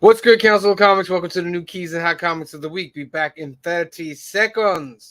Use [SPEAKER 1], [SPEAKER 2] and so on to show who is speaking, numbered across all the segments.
[SPEAKER 1] What's good, Council of Comics? Welcome to the new Keys and Hot Comics of the Week. Be back in 30 seconds.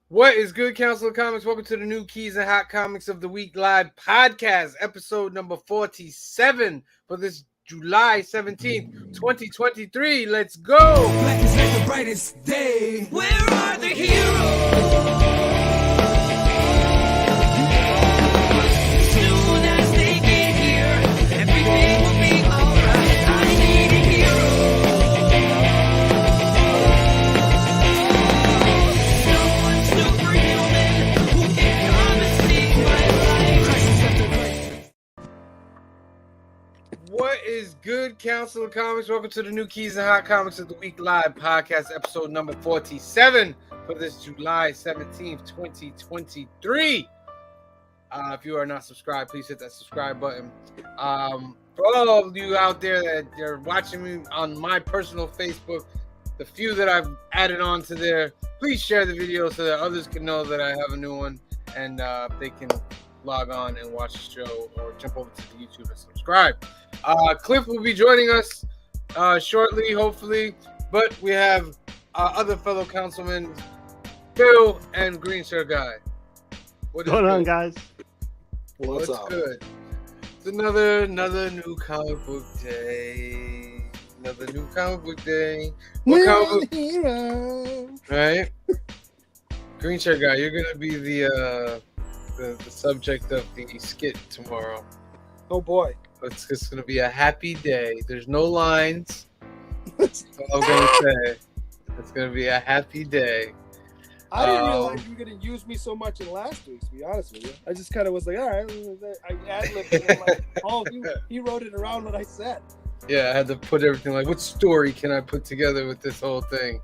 [SPEAKER 1] What is good, Council of Comics? Welcome to the new Keys and Hot Comics of the Week live podcast, episode number 47 for this July 17th, 2023. Let's go!
[SPEAKER 2] Black is like the brightest day. Where are the heroes? Soon as they get here, everything will be alright. I need a hero. Someone superhuman who can come and save my life.
[SPEAKER 1] What is good, Council of Comics? Welcome to the new Keys and Hot Comics of the Week live podcast, episode number 47 for this July 17th, 2023. If you are not subscribed, please hit that subscribe button. For all of you out there that are watching me on my personal Facebook, the few that I've added on to there, please share the video so that others can know that I have a new one and they can log on and watch the show or jump over to the YouTube and subscribe. Cliff will be joining us shortly, hopefully, but we have other fellow councilmen, Phil and Green Shirt Guy. What's
[SPEAKER 3] going on, guys?
[SPEAKER 1] What's good? It's another new comic book day. Another new comic book day. What comic book? Right? Green Shirt Guy, you're gonna be the subject of the skit tomorrow.
[SPEAKER 4] Oh boy.
[SPEAKER 1] It's just gonna be a happy day. There's no lines. That's all I'm gonna say. It's gonna be a happy day.
[SPEAKER 4] I didn't realize you were going to use me so much in last week's, to be honest with you. I just kind of was like, all right. I ad-libbed it. I'm like, oh, he wrote it around what I said.
[SPEAKER 1] Yeah, I had to put everything like, what story can I put together with this whole thing?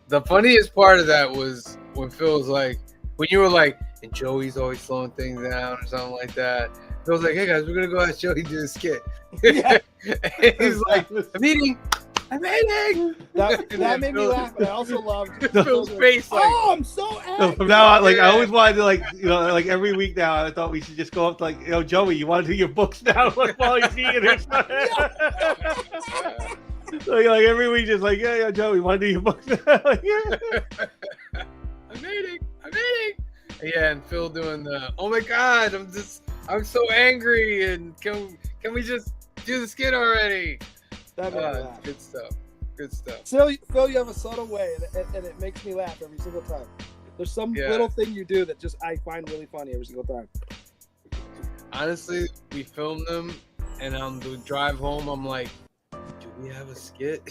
[SPEAKER 1] The funniest part of that was when Phil was like, when you were like, and Joey's always slowing things down or something like that. Phil was like, hey guys, we're going to go ask Joey to do a skit.
[SPEAKER 4] Yeah.
[SPEAKER 1] And he's like, I'm eating.
[SPEAKER 4] That made me laugh, but I also loved
[SPEAKER 1] Phil's face. Like,
[SPEAKER 4] oh, I'm so angry.
[SPEAKER 3] So from now on, like, I always wanted to, like, you know, like every week now, I thought we should just go up to, like, you know, Joey, you want to do your books now, like, while he's eating or something. like every week, just like, yeah, Joey, you want to do your books now? Like, yeah.
[SPEAKER 1] I'm eating. Yeah, and Phil doing the, oh my God, I'm so angry, and can we just do the skit already?
[SPEAKER 4] That made me laugh.
[SPEAKER 1] Good stuff.
[SPEAKER 4] Phil, you have a subtle way, and it makes me laugh every single time. There's some little thing you do that just I find really funny every single time.
[SPEAKER 1] Honestly, we filmed them, and on the drive home, I'm like, do we have a skit?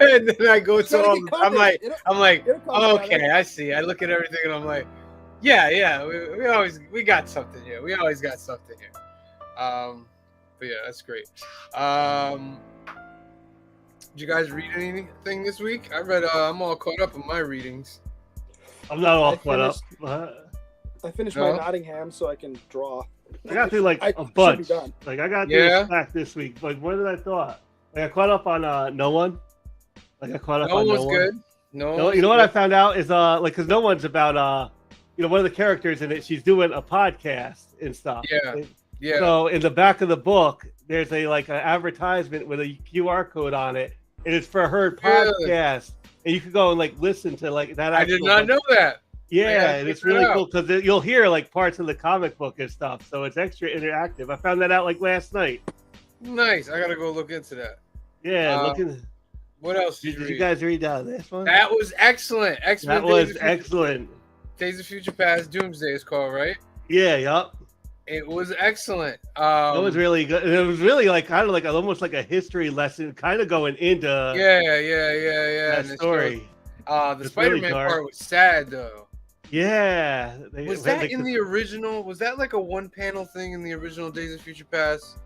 [SPEAKER 1] And then I go to him, I'm like, oh, okay, I see. I look at everything, and I'm like, yeah, we got something here. We always got something here. But yeah, that's great. Did you guys read anything this week? I read. I'm all caught up in my readings.
[SPEAKER 3] I'm not all caught up.
[SPEAKER 4] I finished my Nottingham so I can draw.
[SPEAKER 3] I got through like a bunch. Like I got through a stack this week. Like more than I thought. Like I caught up on No One. Like I caught up on No One.
[SPEAKER 1] Good. No,
[SPEAKER 3] you know what I found out is like because No One's about you know, one of the characters in it. She's doing a podcast and stuff.
[SPEAKER 1] Yeah.
[SPEAKER 3] So in the back of the book, there's an advertisement with a QR code on it, and it's for her podcast. And you can go and like listen to like that.
[SPEAKER 1] I did not know that.
[SPEAKER 3] Yeah, and it's really cool because you'll hear like parts of the comic book and stuff. So it's extra interactive. I found that out like last night.
[SPEAKER 1] Nice. I gotta go look into that.
[SPEAKER 3] Yeah,
[SPEAKER 1] what else
[SPEAKER 3] did you guys read this one?
[SPEAKER 1] That was excellent.
[SPEAKER 3] That was excellent.
[SPEAKER 1] Days of Future Past, Doomsday is called, right?
[SPEAKER 3] Yeah. Yup.
[SPEAKER 1] It was excellent.
[SPEAKER 3] It was really good. It was really like kind of like almost like a history lesson, kind of going into that story.
[SPEAKER 1] The Spider-Man part was sad though.
[SPEAKER 3] Yeah.
[SPEAKER 1] Was that in the original? Was that like a one-panel thing in the original Days of Future Past?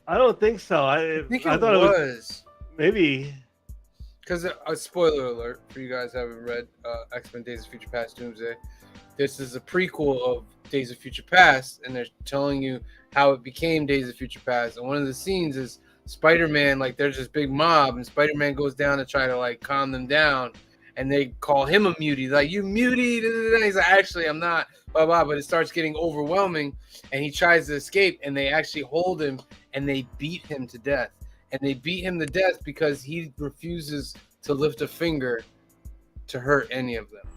[SPEAKER 3] I don't think so.
[SPEAKER 1] I think
[SPEAKER 3] I
[SPEAKER 1] it
[SPEAKER 3] thought it was
[SPEAKER 1] was.
[SPEAKER 3] maybe.
[SPEAKER 1] Because a spoiler alert for you guys who haven't read X-Men Days of Future Past Doomsday. This is a prequel of Days of Future Past, and they're telling you how it became Days of Future Past. And one of the scenes is Spider-Man, like there's this big mob, and Spider-Man goes down to try to like calm them down, and they call him a mutie, like you mutie. Da, da, da. He's like, actually, I'm not, blah blah. But it starts getting overwhelming, and he tries to escape, and they actually hold him, and they beat him to death. And they beat him to death because he refuses to lift a finger to hurt any of them.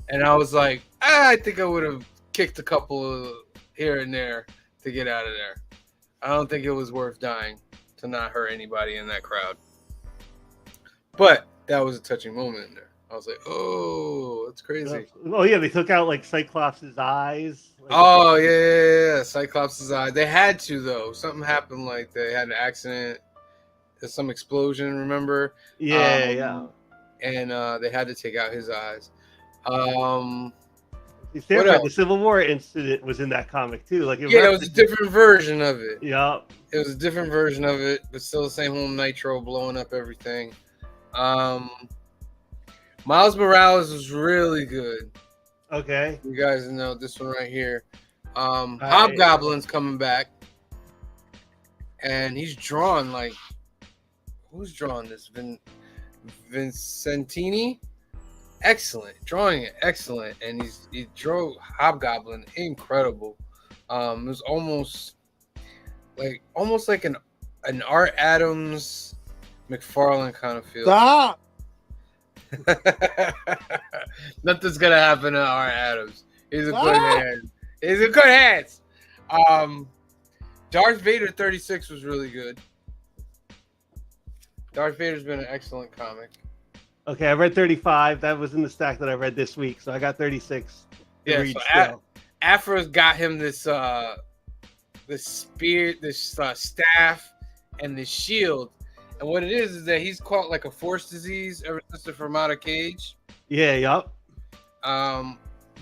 [SPEAKER 1] And I was like, I think I would have kicked a couple here and there to get out of there. I don't think it was worth dying to not hurt anybody in that crowd. But that was a touching moment in there. I was like, oh, that's crazy.
[SPEAKER 3] Oh yeah, they took out like Cyclops' eyes. Like,
[SPEAKER 1] Oh, yeah. Cyclops' eye. They had to, though. Something happened, like they had an accident. There's some explosion, remember?
[SPEAKER 3] yeah.
[SPEAKER 1] And they had to take out his eyes.
[SPEAKER 3] You stand
[SPEAKER 1] What
[SPEAKER 3] by,
[SPEAKER 1] else?
[SPEAKER 3] the Civil War incident was in that comic too. Like
[SPEAKER 1] Yeah, it was a different version of it.
[SPEAKER 3] Yeah.
[SPEAKER 1] It was a different version of it, but still the same whole Nitro blowing up everything. Miles Morales was really good.
[SPEAKER 3] Okay.
[SPEAKER 1] You guys know this one right here. Hobgoblin's coming back, and he's drawn like, who's drawing this? Vincentini, excellent, drawing it excellent, and he drew Hobgoblin incredible. It was almost like an Art Adams McFarlane kind of feel.
[SPEAKER 4] Stop.
[SPEAKER 1] Nothing's gonna happen to Art Adams. He's a good
[SPEAKER 4] Ah!
[SPEAKER 1] hand. He's a good hands. Darth Vader 36 was really good. Darth Vader's been an excellent comic.
[SPEAKER 3] Okay, I read 35. That was in the stack that I read this week, so I got 36. to
[SPEAKER 1] Yeah,
[SPEAKER 3] read
[SPEAKER 1] so
[SPEAKER 3] still.
[SPEAKER 1] Afro's got him this spear, this staff, and this shield. And what it is that he's caught like a force disease ever since the Fermata Cage.
[SPEAKER 3] Yeah, yup.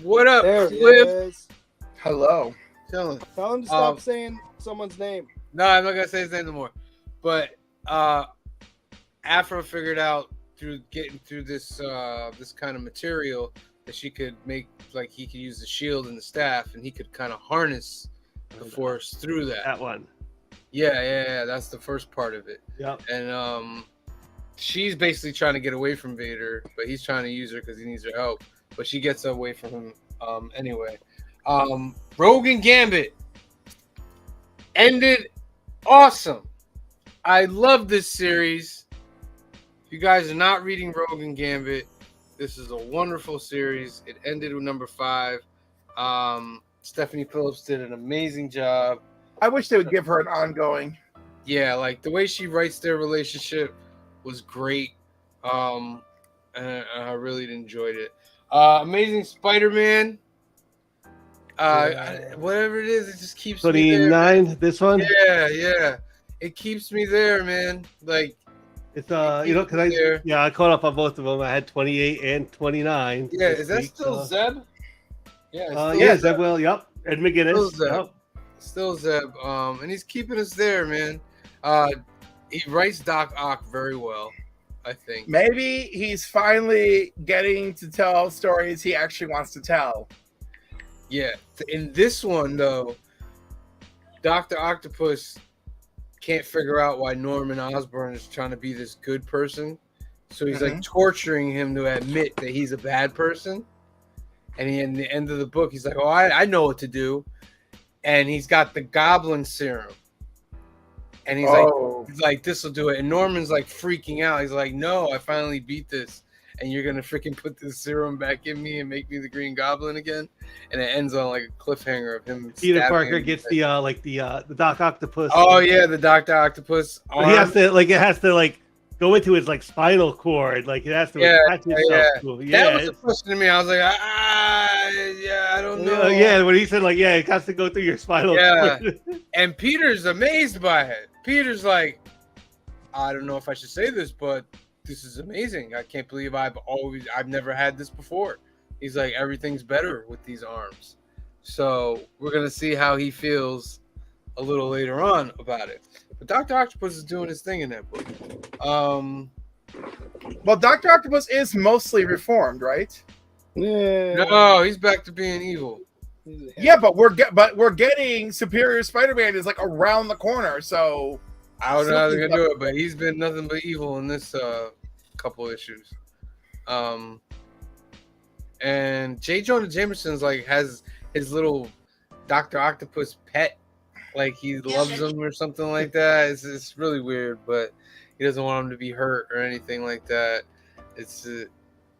[SPEAKER 1] What up,
[SPEAKER 4] There he
[SPEAKER 1] Cliff?
[SPEAKER 4] is.
[SPEAKER 5] Hello.
[SPEAKER 1] Chilling.
[SPEAKER 4] Tell him to stop saying someone's name.
[SPEAKER 1] No, I'm not gonna say his name no more. But Afro figured out through getting through this this kind of material that she could make, like he could use the shield and the staff, and he could kind of harness the force through that.
[SPEAKER 3] That one.
[SPEAKER 1] Yeah. That's the first part of it.
[SPEAKER 3] Yep.
[SPEAKER 1] And she's basically trying to get away from Vader, but he's trying to use her because he needs her help. But she gets away from him anyway. Rogue and Gambit ended awesome. I love this series. If you guys are not reading Rogue and Gambit, this is a wonderful series. It ended with number 5. Stephanie Phillips did an amazing job.
[SPEAKER 5] I wish they would give her an ongoing.
[SPEAKER 1] Yeah, like the way she writes their relationship was great. And I really enjoyed it. Amazing Spider-Man. Whatever it is, it just keeps me there.
[SPEAKER 3] 29, this one?
[SPEAKER 1] Yeah. It keeps me there, man. Like,
[SPEAKER 3] It's because
[SPEAKER 1] there.
[SPEAKER 3] I caught up on both of them. I had 28 and 29.
[SPEAKER 1] Yeah,
[SPEAKER 3] this
[SPEAKER 1] is that
[SPEAKER 3] week,
[SPEAKER 1] still
[SPEAKER 3] so-
[SPEAKER 1] Zeb? Yeah, it's still
[SPEAKER 3] Yeah,
[SPEAKER 1] Zeb.
[SPEAKER 3] Zeb Will, yep. Ed McGuinness.
[SPEAKER 1] Still Zeb.
[SPEAKER 3] Yep.
[SPEAKER 1] Still Zeb. And he's keeping us there, man. He writes Doc Ock very well, I think.
[SPEAKER 5] Maybe he's finally getting to tell stories he actually wants to tell.
[SPEAKER 1] Yeah. In this one, though, Dr. Octopus can't figure out why Norman Osborn is trying to be this good person. So he's like torturing him to admit that he's a bad person. And in the end of the book, he's like, oh, I know what to do. And he's got the goblin serum. And he's like, this will do it. And Norman's like freaking out. He's like, no, I finally beat this. And you're going to freaking put this serum back in me and make me the Green Goblin again. And it ends on like a cliffhanger of him.
[SPEAKER 3] Peter
[SPEAKER 1] stabbing
[SPEAKER 3] Parker
[SPEAKER 1] him.
[SPEAKER 3] gets the Doc Octopus.
[SPEAKER 1] Oh, yeah, the Dr. Octopus.
[SPEAKER 3] He has to it has to go into his spinal cord. Like it has to attach itself to him.
[SPEAKER 1] That was a question to me. I was like, I don't know.
[SPEAKER 3] Yeah, when he said it has to go through your spinal cord.
[SPEAKER 1] And Peter's amazed by it. Peter's like, I don't know if I should say this, but this is amazing. I can't believe I've never had this before. He's like, everything's better with these arms. So we're gonna see how he feels a little later on about it. But Dr. Octopus is doing his thing in that book.
[SPEAKER 5] Well, Dr. Octopus is mostly reformed, right?
[SPEAKER 4] Yeah.
[SPEAKER 1] No, he's back to being evil.
[SPEAKER 5] Yeah, but we're getting Superior Spider-Man is like around the corner, so
[SPEAKER 1] I don't know how they're gonna do it, but he's been nothing but evil in this couple issues. And J. Jonah Jameson's like has his little Dr. Octopus pet, like he loves him or something like that. It's really weird, but he doesn't want him to be hurt or anything like that. It's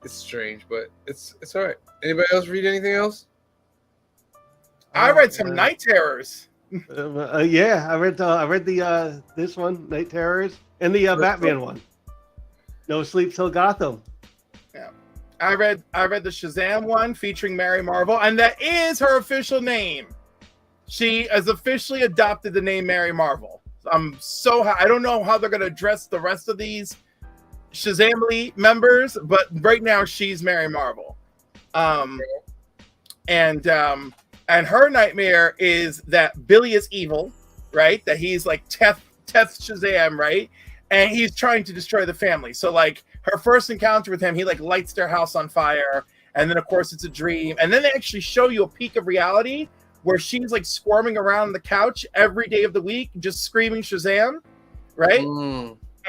[SPEAKER 1] strange, but it's all right. Anybody else read anything else?
[SPEAKER 5] I read some Night Terrors.
[SPEAKER 3] Yeah, I read the this one, Night Terrors, and the Batman one. No Sleep Till Gotham.
[SPEAKER 5] Yeah, I read the Shazam one featuring Mary Marvel, and that is her official name. She has officially adopted the name Mary Marvel. I'm so I don't know how they're gonna address the rest of these Shazamly members, but right now she's Mary Marvel. And her nightmare is that Billy is evil, right? That he's like Teth Shazam, right? And he's trying to destroy the family. So like her first encounter with him, he like lights their house on fire. And then of course it's a dream. And then they actually show you a peek of reality where she's like squirming around the couch every day of the week, just screaming Shazam, right?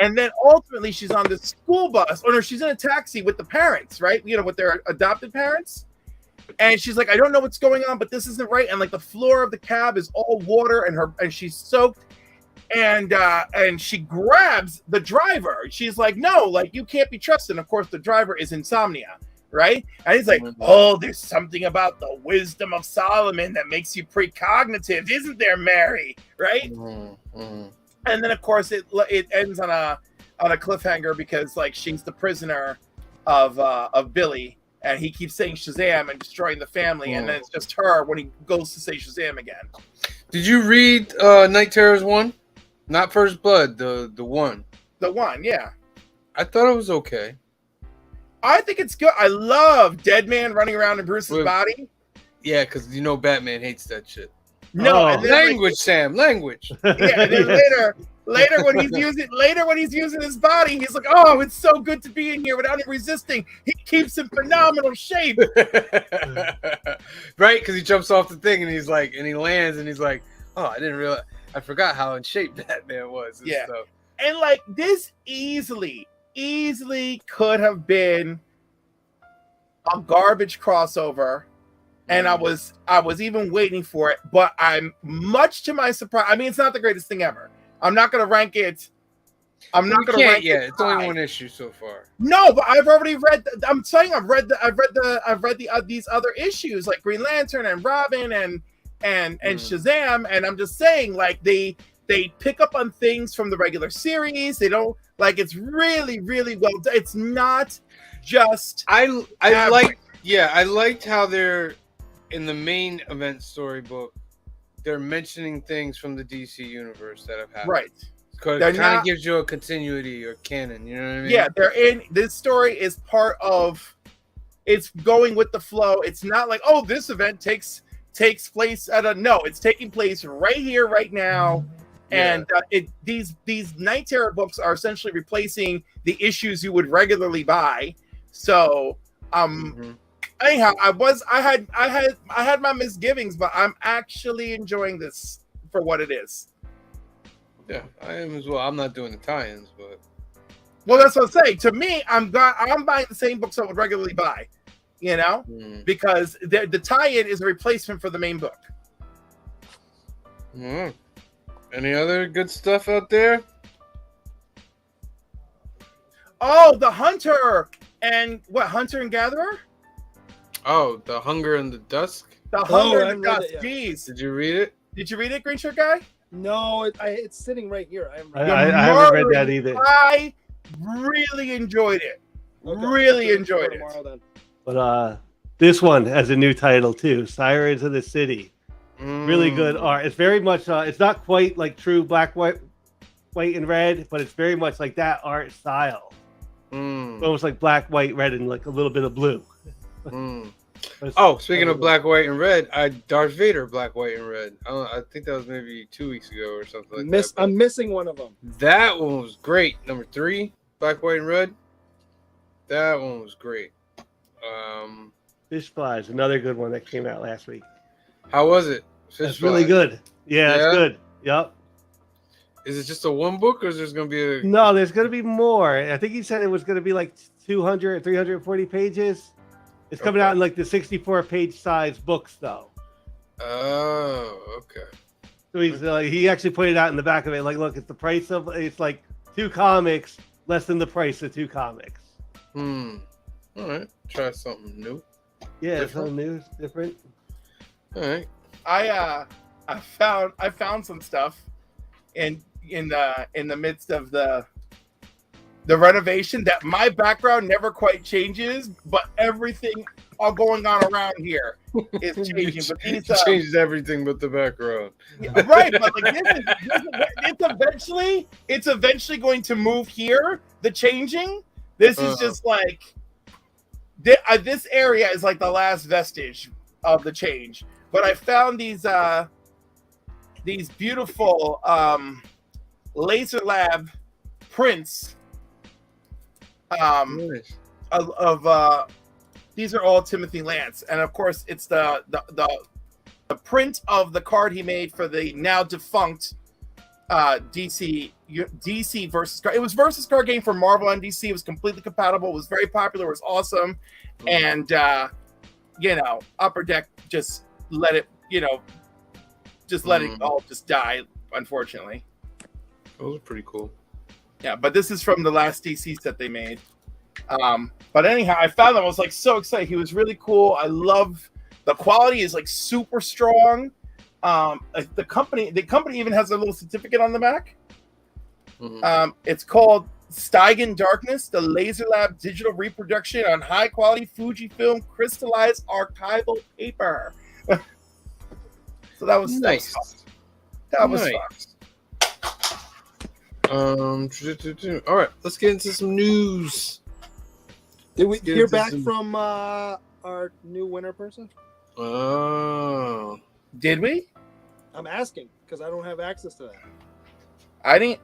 [SPEAKER 5] And then ultimately she's on this school bus, or no, she's in a taxi with the parents, right? You know, with their adopted parents. And she's like, I don't know what's going on, but this isn't right. And like the floor of the cab is all water, and she's soaked. And she grabs the driver. She's like, no, like you can't be trusted. And of course, the driver is Insomnia, right? And he's like, oh, there's something about the wisdom of Solomon that makes you precognitive, isn't there, Mary? Right? And then of course it ends on a cliffhanger because like she's the prisoner of Billy. And he keeps saying Shazam and destroying the family, and then it's just her when he goes to say Shazam again.
[SPEAKER 1] Did you read Night Terrors 1? Not First Blood, the one.
[SPEAKER 5] The one, yeah.
[SPEAKER 1] I thought it was okay.
[SPEAKER 5] I think it's good. I love Deadman running around in Bruce's body.
[SPEAKER 1] Yeah, because you know Batman hates that shit.
[SPEAKER 5] No, and then,
[SPEAKER 1] language, Sam, language.
[SPEAKER 5] Yeah, and then later when he's using his body, he's like, oh, it's so good to be in here without him resisting. He keeps in phenomenal shape.
[SPEAKER 1] Right? Because he jumps off the thing and he's like, and he lands and he's like, oh, I didn't realize, I forgot how in shape Batman was.
[SPEAKER 5] Yeah.
[SPEAKER 1] Stuff.
[SPEAKER 5] And like this easily could have been a garbage crossover. And I was even waiting for it, but I'm much to my surprise. I mean, it's not the greatest thing ever. I'm not going to rank it. I'm not going to rank it.
[SPEAKER 1] It's only one issue so far.
[SPEAKER 5] No, but I've already read. I'm saying I've read these other issues like Green Lantern and Robin and Shazam, and I'm just saying like they pick up on things from the regular series. They don't like it's really well done. It's not just
[SPEAKER 1] I liked how they're in the main event storybook. They're mentioning things from the DC universe that have happened. Right. Because it kind of gives you a continuity or canon, you know what I mean?
[SPEAKER 5] Yeah, they're in this story is part of it's going with the flow. It's not like, oh, this event takes place it's taking place right here, right now. Yeah. And these Night Terror books are essentially replacing the issues you would regularly buy. So anyhow, I had my misgivings, but I'm actually enjoying this for what it is.
[SPEAKER 1] Yeah, I am as well. I'm not doing the tie-ins, but
[SPEAKER 5] well, that's what I'm saying. To me, I'm buying the same books I would regularly buy, you know, because the tie-in is a replacement for the main book.
[SPEAKER 1] Any other good stuff out there?
[SPEAKER 5] Oh, the Hunter and Gatherer.
[SPEAKER 1] Oh, the Hunger and the Dusk.
[SPEAKER 5] The Hunger and the Dusk. Jeez,
[SPEAKER 1] did you read it?
[SPEAKER 5] Did you read it, Green Shirt Guy?
[SPEAKER 4] No, it's sitting right here.
[SPEAKER 3] I haven't read that either.
[SPEAKER 5] I really enjoyed it. Okay. Really enjoyed it.
[SPEAKER 3] But this one has a new title too, Sirens of the City. Really good art. It's very much it's not quite like true black, white and red, but it's very much like that art style. Almost like black, white, red, and like a little bit of blue.
[SPEAKER 1] Oh, speaking of black, white, and red, Darth Vader, black, white, and red. I think that was maybe 2 weeks ago or something like that.
[SPEAKER 4] I'm missing one of them.
[SPEAKER 1] That one was great. Number 3, black, white, and red. That one was great.
[SPEAKER 3] Fish Flies, another good one that came out last week.
[SPEAKER 1] How was it? Fish
[SPEAKER 3] It's really
[SPEAKER 1] Flies.
[SPEAKER 3] good. Yeah,
[SPEAKER 1] Yeah?
[SPEAKER 3] it's good. Yep.
[SPEAKER 1] Is it just a one book, or is there going to be a?
[SPEAKER 3] No, there's going to be more. I think he said it was going to be like 200 or 340 pages. It's coming out in like the 64-page size books, though.
[SPEAKER 1] Oh, okay.
[SPEAKER 3] So he actually pointed out in the back of it, like, look, it's the price of it's like 2 comics, less than the price of 2 comics.
[SPEAKER 1] All right, try something new.
[SPEAKER 3] Yeah,
[SPEAKER 1] Different.
[SPEAKER 3] something new, different.
[SPEAKER 1] All right.
[SPEAKER 5] I found some stuff in the midst of the renovation that my background never quite changes, but everything all going on around here is changing. But these
[SPEAKER 1] changes everything but the background.
[SPEAKER 5] right, but like it's eventually going to move here. The changing. This is just like this area is like the last vestige of the change. But I found these beautiful Laser Lab prints
[SPEAKER 1] Nice.
[SPEAKER 5] of these are all Timothy Lance, and of course it's the print of the card he made for the now defunct DC versus card. It was versus card game for Marvel and DC. It was completely compatible. It was very popular. It was awesome, and Upper Deck just let it let it all just die, unfortunately.
[SPEAKER 1] Those are pretty cool.
[SPEAKER 5] Yeah, but this is from the last DC set they made. But anyhow, I found them. I was like so excited. He was really cool. I love the quality is like super strong. The company even has a little certificate on the back. It's called Steigen Darkness, the Laser Lab digital reproduction on high quality Fujifilm crystallized archival paper. So that was
[SPEAKER 1] nice.
[SPEAKER 5] That was
[SPEAKER 1] Nice.
[SPEAKER 5] fun.
[SPEAKER 1] All right, let's get into some news.
[SPEAKER 4] Did we
[SPEAKER 1] Let's get
[SPEAKER 4] hear
[SPEAKER 1] into
[SPEAKER 4] back
[SPEAKER 1] some-
[SPEAKER 4] from our new winner person?
[SPEAKER 1] Oh,
[SPEAKER 5] Did we?
[SPEAKER 4] I'm asking because I don't have access to that.
[SPEAKER 5] I didn't.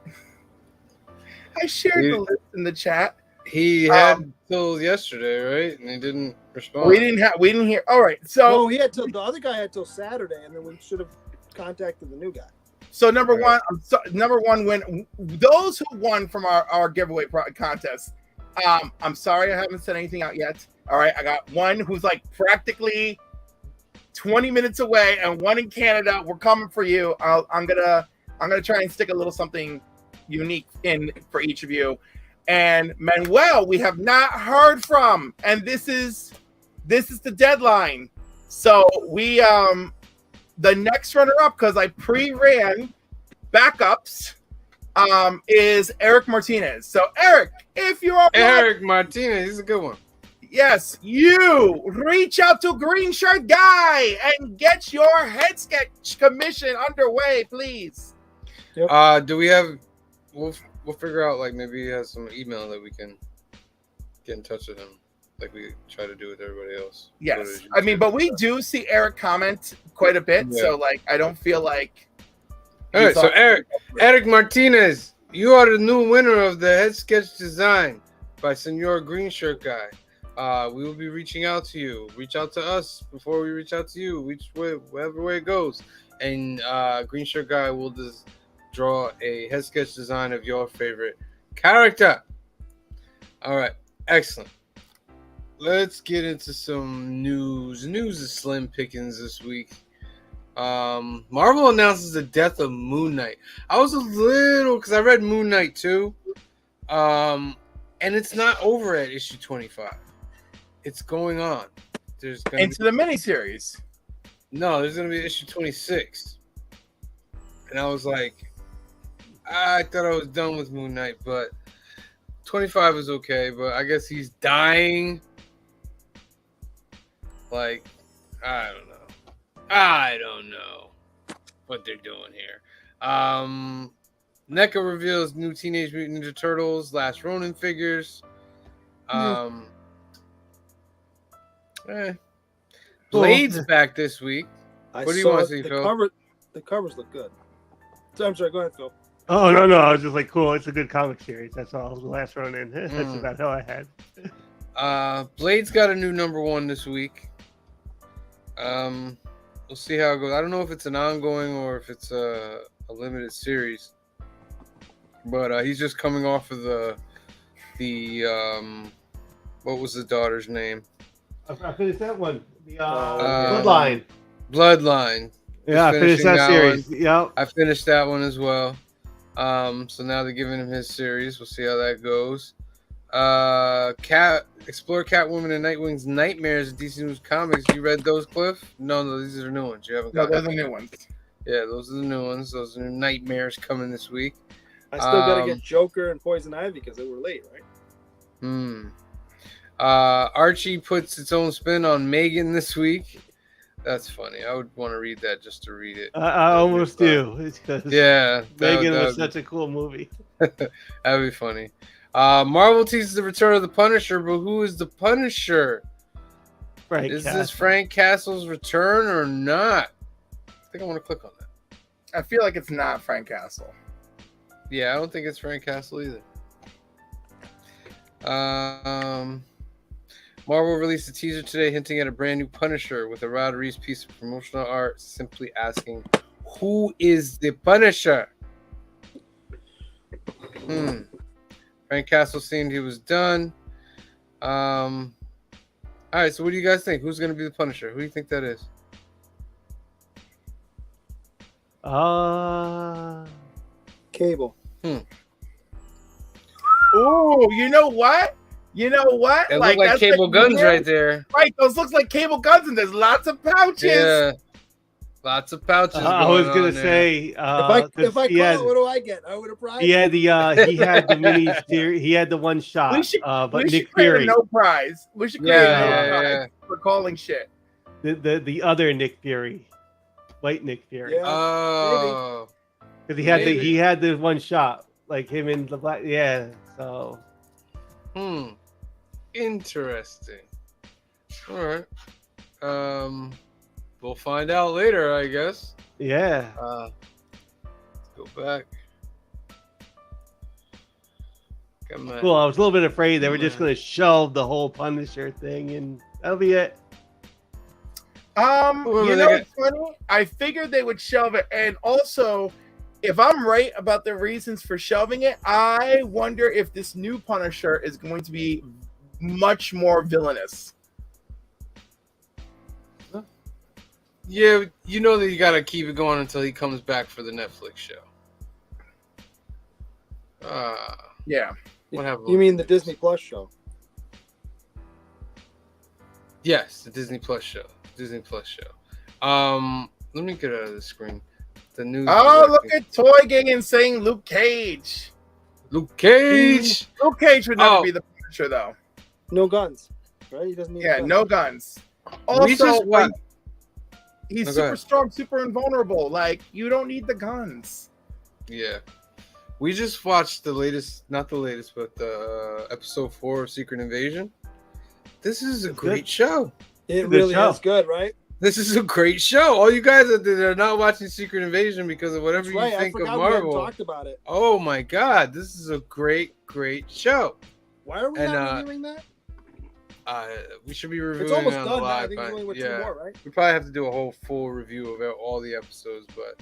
[SPEAKER 5] I shared
[SPEAKER 1] You-
[SPEAKER 5] the list in the chat.
[SPEAKER 1] he had till yesterday, right? And he didn't respond.
[SPEAKER 5] We didn't hear. All right, so
[SPEAKER 4] No, he had till the other guy had till Saturday, and then we should have contacted the new guy.
[SPEAKER 5] So number
[SPEAKER 1] Right.
[SPEAKER 5] one, number one win. Those who won from our giveaway contest. I'm sorry I haven't sent anything out yet. All right, I got one who's like practically 20 minutes away, and one in Canada. We're coming for you. I'm gonna try and stick a little something unique in for each of you. And Manuel, we have not heard from, and this is the deadline. So we the next runner up, because I pre-ran backups, is Eric Martinez. So Eric, if you are
[SPEAKER 1] Eric Martinez, he's a good one.
[SPEAKER 5] yes, you reach out to Green Shirt Guy and get your head sketch commission underway, please.
[SPEAKER 1] Do we have? We'll figure out, like, maybe he has some email that we can get in touch with him, like we try to do with everybody else.
[SPEAKER 5] Yes, I mean, but we do see Eric comment quite a bit,
[SPEAKER 1] Yeah.
[SPEAKER 5] so like I don't feel like.
[SPEAKER 1] All right,
[SPEAKER 5] he's
[SPEAKER 1] so
[SPEAKER 5] on-
[SPEAKER 1] Eric Martinez, you are the new winner of the head sketch design by Senor Green Shirt Guy. We will be reaching out to you. Reach out to us before we reach out to you. Whatever way it goes, and Green Shirt Guy will just draw a head sketch design of your favorite character. All right, excellent. Let's get into some news. News is slim pickings this week. Marvel announces the death of Moon Knight. I was a little, because I read Moon Knight too, and it's not over at issue 25. It's going on. There's gonna
[SPEAKER 5] into the miniseries.
[SPEAKER 1] there's gonna be issue 26, and I was like, I thought I was done with Moon Knight, but 25 is okay. But I guess he's dying. Like, I don't know what they're doing here. NECA reveals new Teenage Mutant Ninja Turtles Last Ronin figures. Blade's back this week.
[SPEAKER 4] I
[SPEAKER 1] What do you
[SPEAKER 4] saw
[SPEAKER 1] wanna
[SPEAKER 4] it.
[SPEAKER 1] see,
[SPEAKER 4] the
[SPEAKER 1] Phil?
[SPEAKER 4] cover. The covers look good. So I'm sorry. Go ahead, Phil.
[SPEAKER 3] Oh no, I was just like, cool. It's a good comic series. That's all. The last Ronin. That's
[SPEAKER 1] Mm.
[SPEAKER 3] about all I had.
[SPEAKER 1] Blade's got a new #1 this week. We'll see how it goes. I don't know if it's an ongoing or if it's a limited series. But he's just coming off of the what was the daughter's name?
[SPEAKER 3] I finished that one. The
[SPEAKER 1] Uh,
[SPEAKER 3] Bloodline.
[SPEAKER 1] Bloodline.
[SPEAKER 3] Yeah, I finished
[SPEAKER 1] finishing
[SPEAKER 3] that
[SPEAKER 1] that
[SPEAKER 3] series. Yep.
[SPEAKER 1] I finished that one as well. So now they're giving him his series. We'll see how that goes. Explore Catwoman and Nightwing's Nightmares at DC News Comics. You read those, Cliff? No, these are the new ones. You haven't
[SPEAKER 5] No,
[SPEAKER 1] got
[SPEAKER 5] those
[SPEAKER 1] them
[SPEAKER 5] are new
[SPEAKER 1] yet.
[SPEAKER 5] ones.
[SPEAKER 1] Yeah, those are the new ones. Those are new Nightmares coming this week.
[SPEAKER 4] I still gotta
[SPEAKER 1] Um,
[SPEAKER 4] get Joker and Poison Ivy because they were late, right?
[SPEAKER 1] Archie puts its own spin on Megan this week. That's funny. I would want to read that just to read it.
[SPEAKER 3] I almost do. It's 'cause
[SPEAKER 1] Yeah,
[SPEAKER 3] Megan
[SPEAKER 1] that
[SPEAKER 3] was such a cool movie.
[SPEAKER 1] that'd be funny. Marvel teases the return of the Punisher, but who is the Punisher?
[SPEAKER 3] Frank
[SPEAKER 1] Is
[SPEAKER 3] Castle.
[SPEAKER 1] this Frank Castle's return or not? I think I want to click on that.
[SPEAKER 5] I feel like it's not Frank Castle.
[SPEAKER 1] Yeah, I don't think it's Frank Castle either. Marvel released a teaser today hinting at a brand new Punisher with a Rod Reese piece of promotional art simply asking, who is the Punisher? Frank Castle seemed he was done. All right, so what do you guys think? Who's going to be the Punisher? Who do you think that is?
[SPEAKER 4] Cable.
[SPEAKER 5] Oh, you know what? You know what?
[SPEAKER 1] It look like
[SPEAKER 5] that's
[SPEAKER 1] Cable Guns
[SPEAKER 5] weird-
[SPEAKER 1] right there.
[SPEAKER 5] Right, those looks like Cable Guns, and there's lots of pouches.
[SPEAKER 1] Yeah. Lots of pouches.
[SPEAKER 3] I was
[SPEAKER 1] going
[SPEAKER 3] gonna
[SPEAKER 1] on there.
[SPEAKER 3] say
[SPEAKER 4] if I
[SPEAKER 3] 'cause
[SPEAKER 4] call
[SPEAKER 3] he had,
[SPEAKER 4] it, what do I get? I would have prize.
[SPEAKER 3] he had the mini series. He had the one shot.
[SPEAKER 5] We should-
[SPEAKER 3] but
[SPEAKER 5] we
[SPEAKER 3] Nick
[SPEAKER 5] should create
[SPEAKER 3] Fury,
[SPEAKER 5] a no prize. We should create
[SPEAKER 1] Yeah,
[SPEAKER 5] a no
[SPEAKER 1] yeah,
[SPEAKER 5] prize for calling shit.
[SPEAKER 3] the other Nick Fury, white Nick Fury,
[SPEAKER 4] Yeah.
[SPEAKER 1] Oh.
[SPEAKER 3] because
[SPEAKER 1] maybe.
[SPEAKER 3] he had the one shot like him in the black. Yeah, so
[SPEAKER 1] Interesting. All right. We'll find out later, I guess.
[SPEAKER 3] yeah.
[SPEAKER 1] Let's go back. Come on.
[SPEAKER 3] Cool. I was a little bit afraid they were just
[SPEAKER 1] Yeah.
[SPEAKER 3] gonna shelve the whole Punisher thing, and that'll be it.
[SPEAKER 1] Whoever
[SPEAKER 5] You
[SPEAKER 1] they
[SPEAKER 5] know
[SPEAKER 1] get-
[SPEAKER 5] what's funny? I figured they would shelve it, and also, if I'm right about the reasons for shelving it, I wonder if this new Punisher is going to be much more villainous.
[SPEAKER 1] Yeah, you know that you gotta keep it going until he comes back for the Netflix show.
[SPEAKER 5] Yeah.
[SPEAKER 1] What happened?
[SPEAKER 4] You mean the Disney Plus show?
[SPEAKER 1] Yes, the Disney Plus show. Disney Plus show. Let me get out of the screen. The news.
[SPEAKER 5] Oh, look at Toy Gang saying Luke Cage.
[SPEAKER 1] Luke Cage.
[SPEAKER 5] Luke Cage would never
[SPEAKER 1] Oh.
[SPEAKER 5] be the Punisher, though.
[SPEAKER 4] No guns, right? He doesn't need.
[SPEAKER 5] Yeah,
[SPEAKER 4] guns.
[SPEAKER 5] no guns.
[SPEAKER 1] We
[SPEAKER 5] Also,
[SPEAKER 1] just
[SPEAKER 5] like,
[SPEAKER 1] wa-
[SPEAKER 5] he's
[SPEAKER 1] No, go
[SPEAKER 5] super
[SPEAKER 1] ahead.
[SPEAKER 5] strong, super invulnerable. Like, you don't need the guns.
[SPEAKER 1] Yeah. We just watched the latest, not the latest, but the episode 4 of Secret Invasion. This is a
[SPEAKER 3] It's
[SPEAKER 1] great
[SPEAKER 3] good.
[SPEAKER 1] show.
[SPEAKER 4] It
[SPEAKER 3] Good
[SPEAKER 4] really
[SPEAKER 3] show.
[SPEAKER 4] is good, right?
[SPEAKER 1] This is a great show. All you guys that are not watching Secret Invasion because of whatever
[SPEAKER 4] That's
[SPEAKER 1] you
[SPEAKER 4] right. I
[SPEAKER 1] think of
[SPEAKER 4] forgot we hadn't
[SPEAKER 1] Marvel.
[SPEAKER 4] talked about it.
[SPEAKER 1] Oh my God, this is a great show.
[SPEAKER 4] Why are we
[SPEAKER 1] And,
[SPEAKER 4] not reviewing that?
[SPEAKER 1] We should be reviewing
[SPEAKER 4] It's almost
[SPEAKER 1] it on
[SPEAKER 4] done
[SPEAKER 1] the
[SPEAKER 4] now. I
[SPEAKER 1] live.
[SPEAKER 4] think there's only
[SPEAKER 1] but
[SPEAKER 4] two more, right?
[SPEAKER 1] we probably have to do a whole full review of all the episodes. But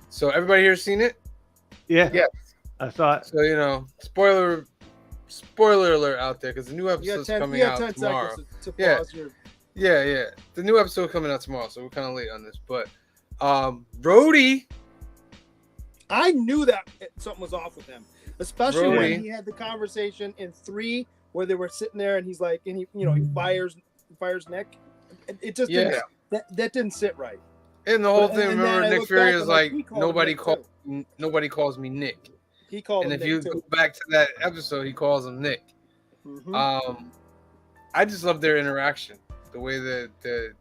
[SPEAKER 1] so everybody here seen it?
[SPEAKER 3] Yeah.
[SPEAKER 5] Yeah.
[SPEAKER 3] I saw it.
[SPEAKER 1] So spoiler alert out there because the new
[SPEAKER 4] You
[SPEAKER 1] episode's
[SPEAKER 4] got 10,
[SPEAKER 1] coming
[SPEAKER 4] you got
[SPEAKER 1] out
[SPEAKER 4] 10
[SPEAKER 1] tomorrow.
[SPEAKER 4] seconds to
[SPEAKER 1] Yeah.
[SPEAKER 4] pause your.
[SPEAKER 1] Yeah. The new episode coming out tomorrow, so we're kind of late on this. But Rhodey,
[SPEAKER 4] I knew that something was off with him, especially
[SPEAKER 1] Brody.
[SPEAKER 4] when he had the conversation in 3 where they were sitting there and he's like, and he fires Nick. It just
[SPEAKER 1] Yeah.
[SPEAKER 4] didn't, that didn't sit right.
[SPEAKER 1] and the whole
[SPEAKER 4] But-
[SPEAKER 1] thing.
[SPEAKER 4] and then
[SPEAKER 1] Remember,
[SPEAKER 4] I
[SPEAKER 1] Nick
[SPEAKER 4] look
[SPEAKER 1] Fury
[SPEAKER 4] back,
[SPEAKER 1] is
[SPEAKER 4] I'm like,
[SPEAKER 1] like,
[SPEAKER 4] he called
[SPEAKER 1] nobody
[SPEAKER 4] Nick
[SPEAKER 1] nobody calls me Nick.
[SPEAKER 4] He called
[SPEAKER 1] And
[SPEAKER 4] him
[SPEAKER 1] if you
[SPEAKER 4] Nick
[SPEAKER 1] go
[SPEAKER 4] too.
[SPEAKER 1] back to that episode, he calls him Nick.
[SPEAKER 4] Mhm.
[SPEAKER 1] I just love their interaction, the way that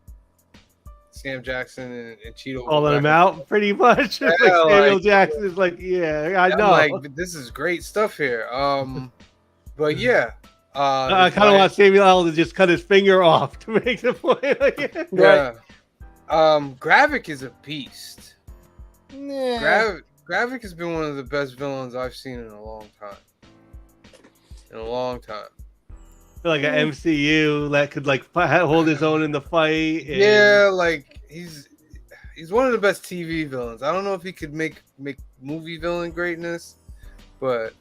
[SPEAKER 1] Sam Jackson and Cheeto
[SPEAKER 3] Calling him out pretty much.
[SPEAKER 1] Yeah,
[SPEAKER 3] Samuel
[SPEAKER 1] like-
[SPEAKER 3] Jackson is like, yeah, I
[SPEAKER 1] I'm
[SPEAKER 3] know.
[SPEAKER 1] like, this is great stuff here. But yeah,
[SPEAKER 3] I kind of want Samuel L. to just cut his finger off to make the point.
[SPEAKER 1] Yeah. Gravik is a beast.
[SPEAKER 4] Nah.
[SPEAKER 1] Gravik has been one of the best villains I've seen in a long time.
[SPEAKER 3] Like an MCU that could like hold his own in the fight. And...
[SPEAKER 1] Yeah, like he's one of the best TV villains. I don't know if he could make movie villain greatness, but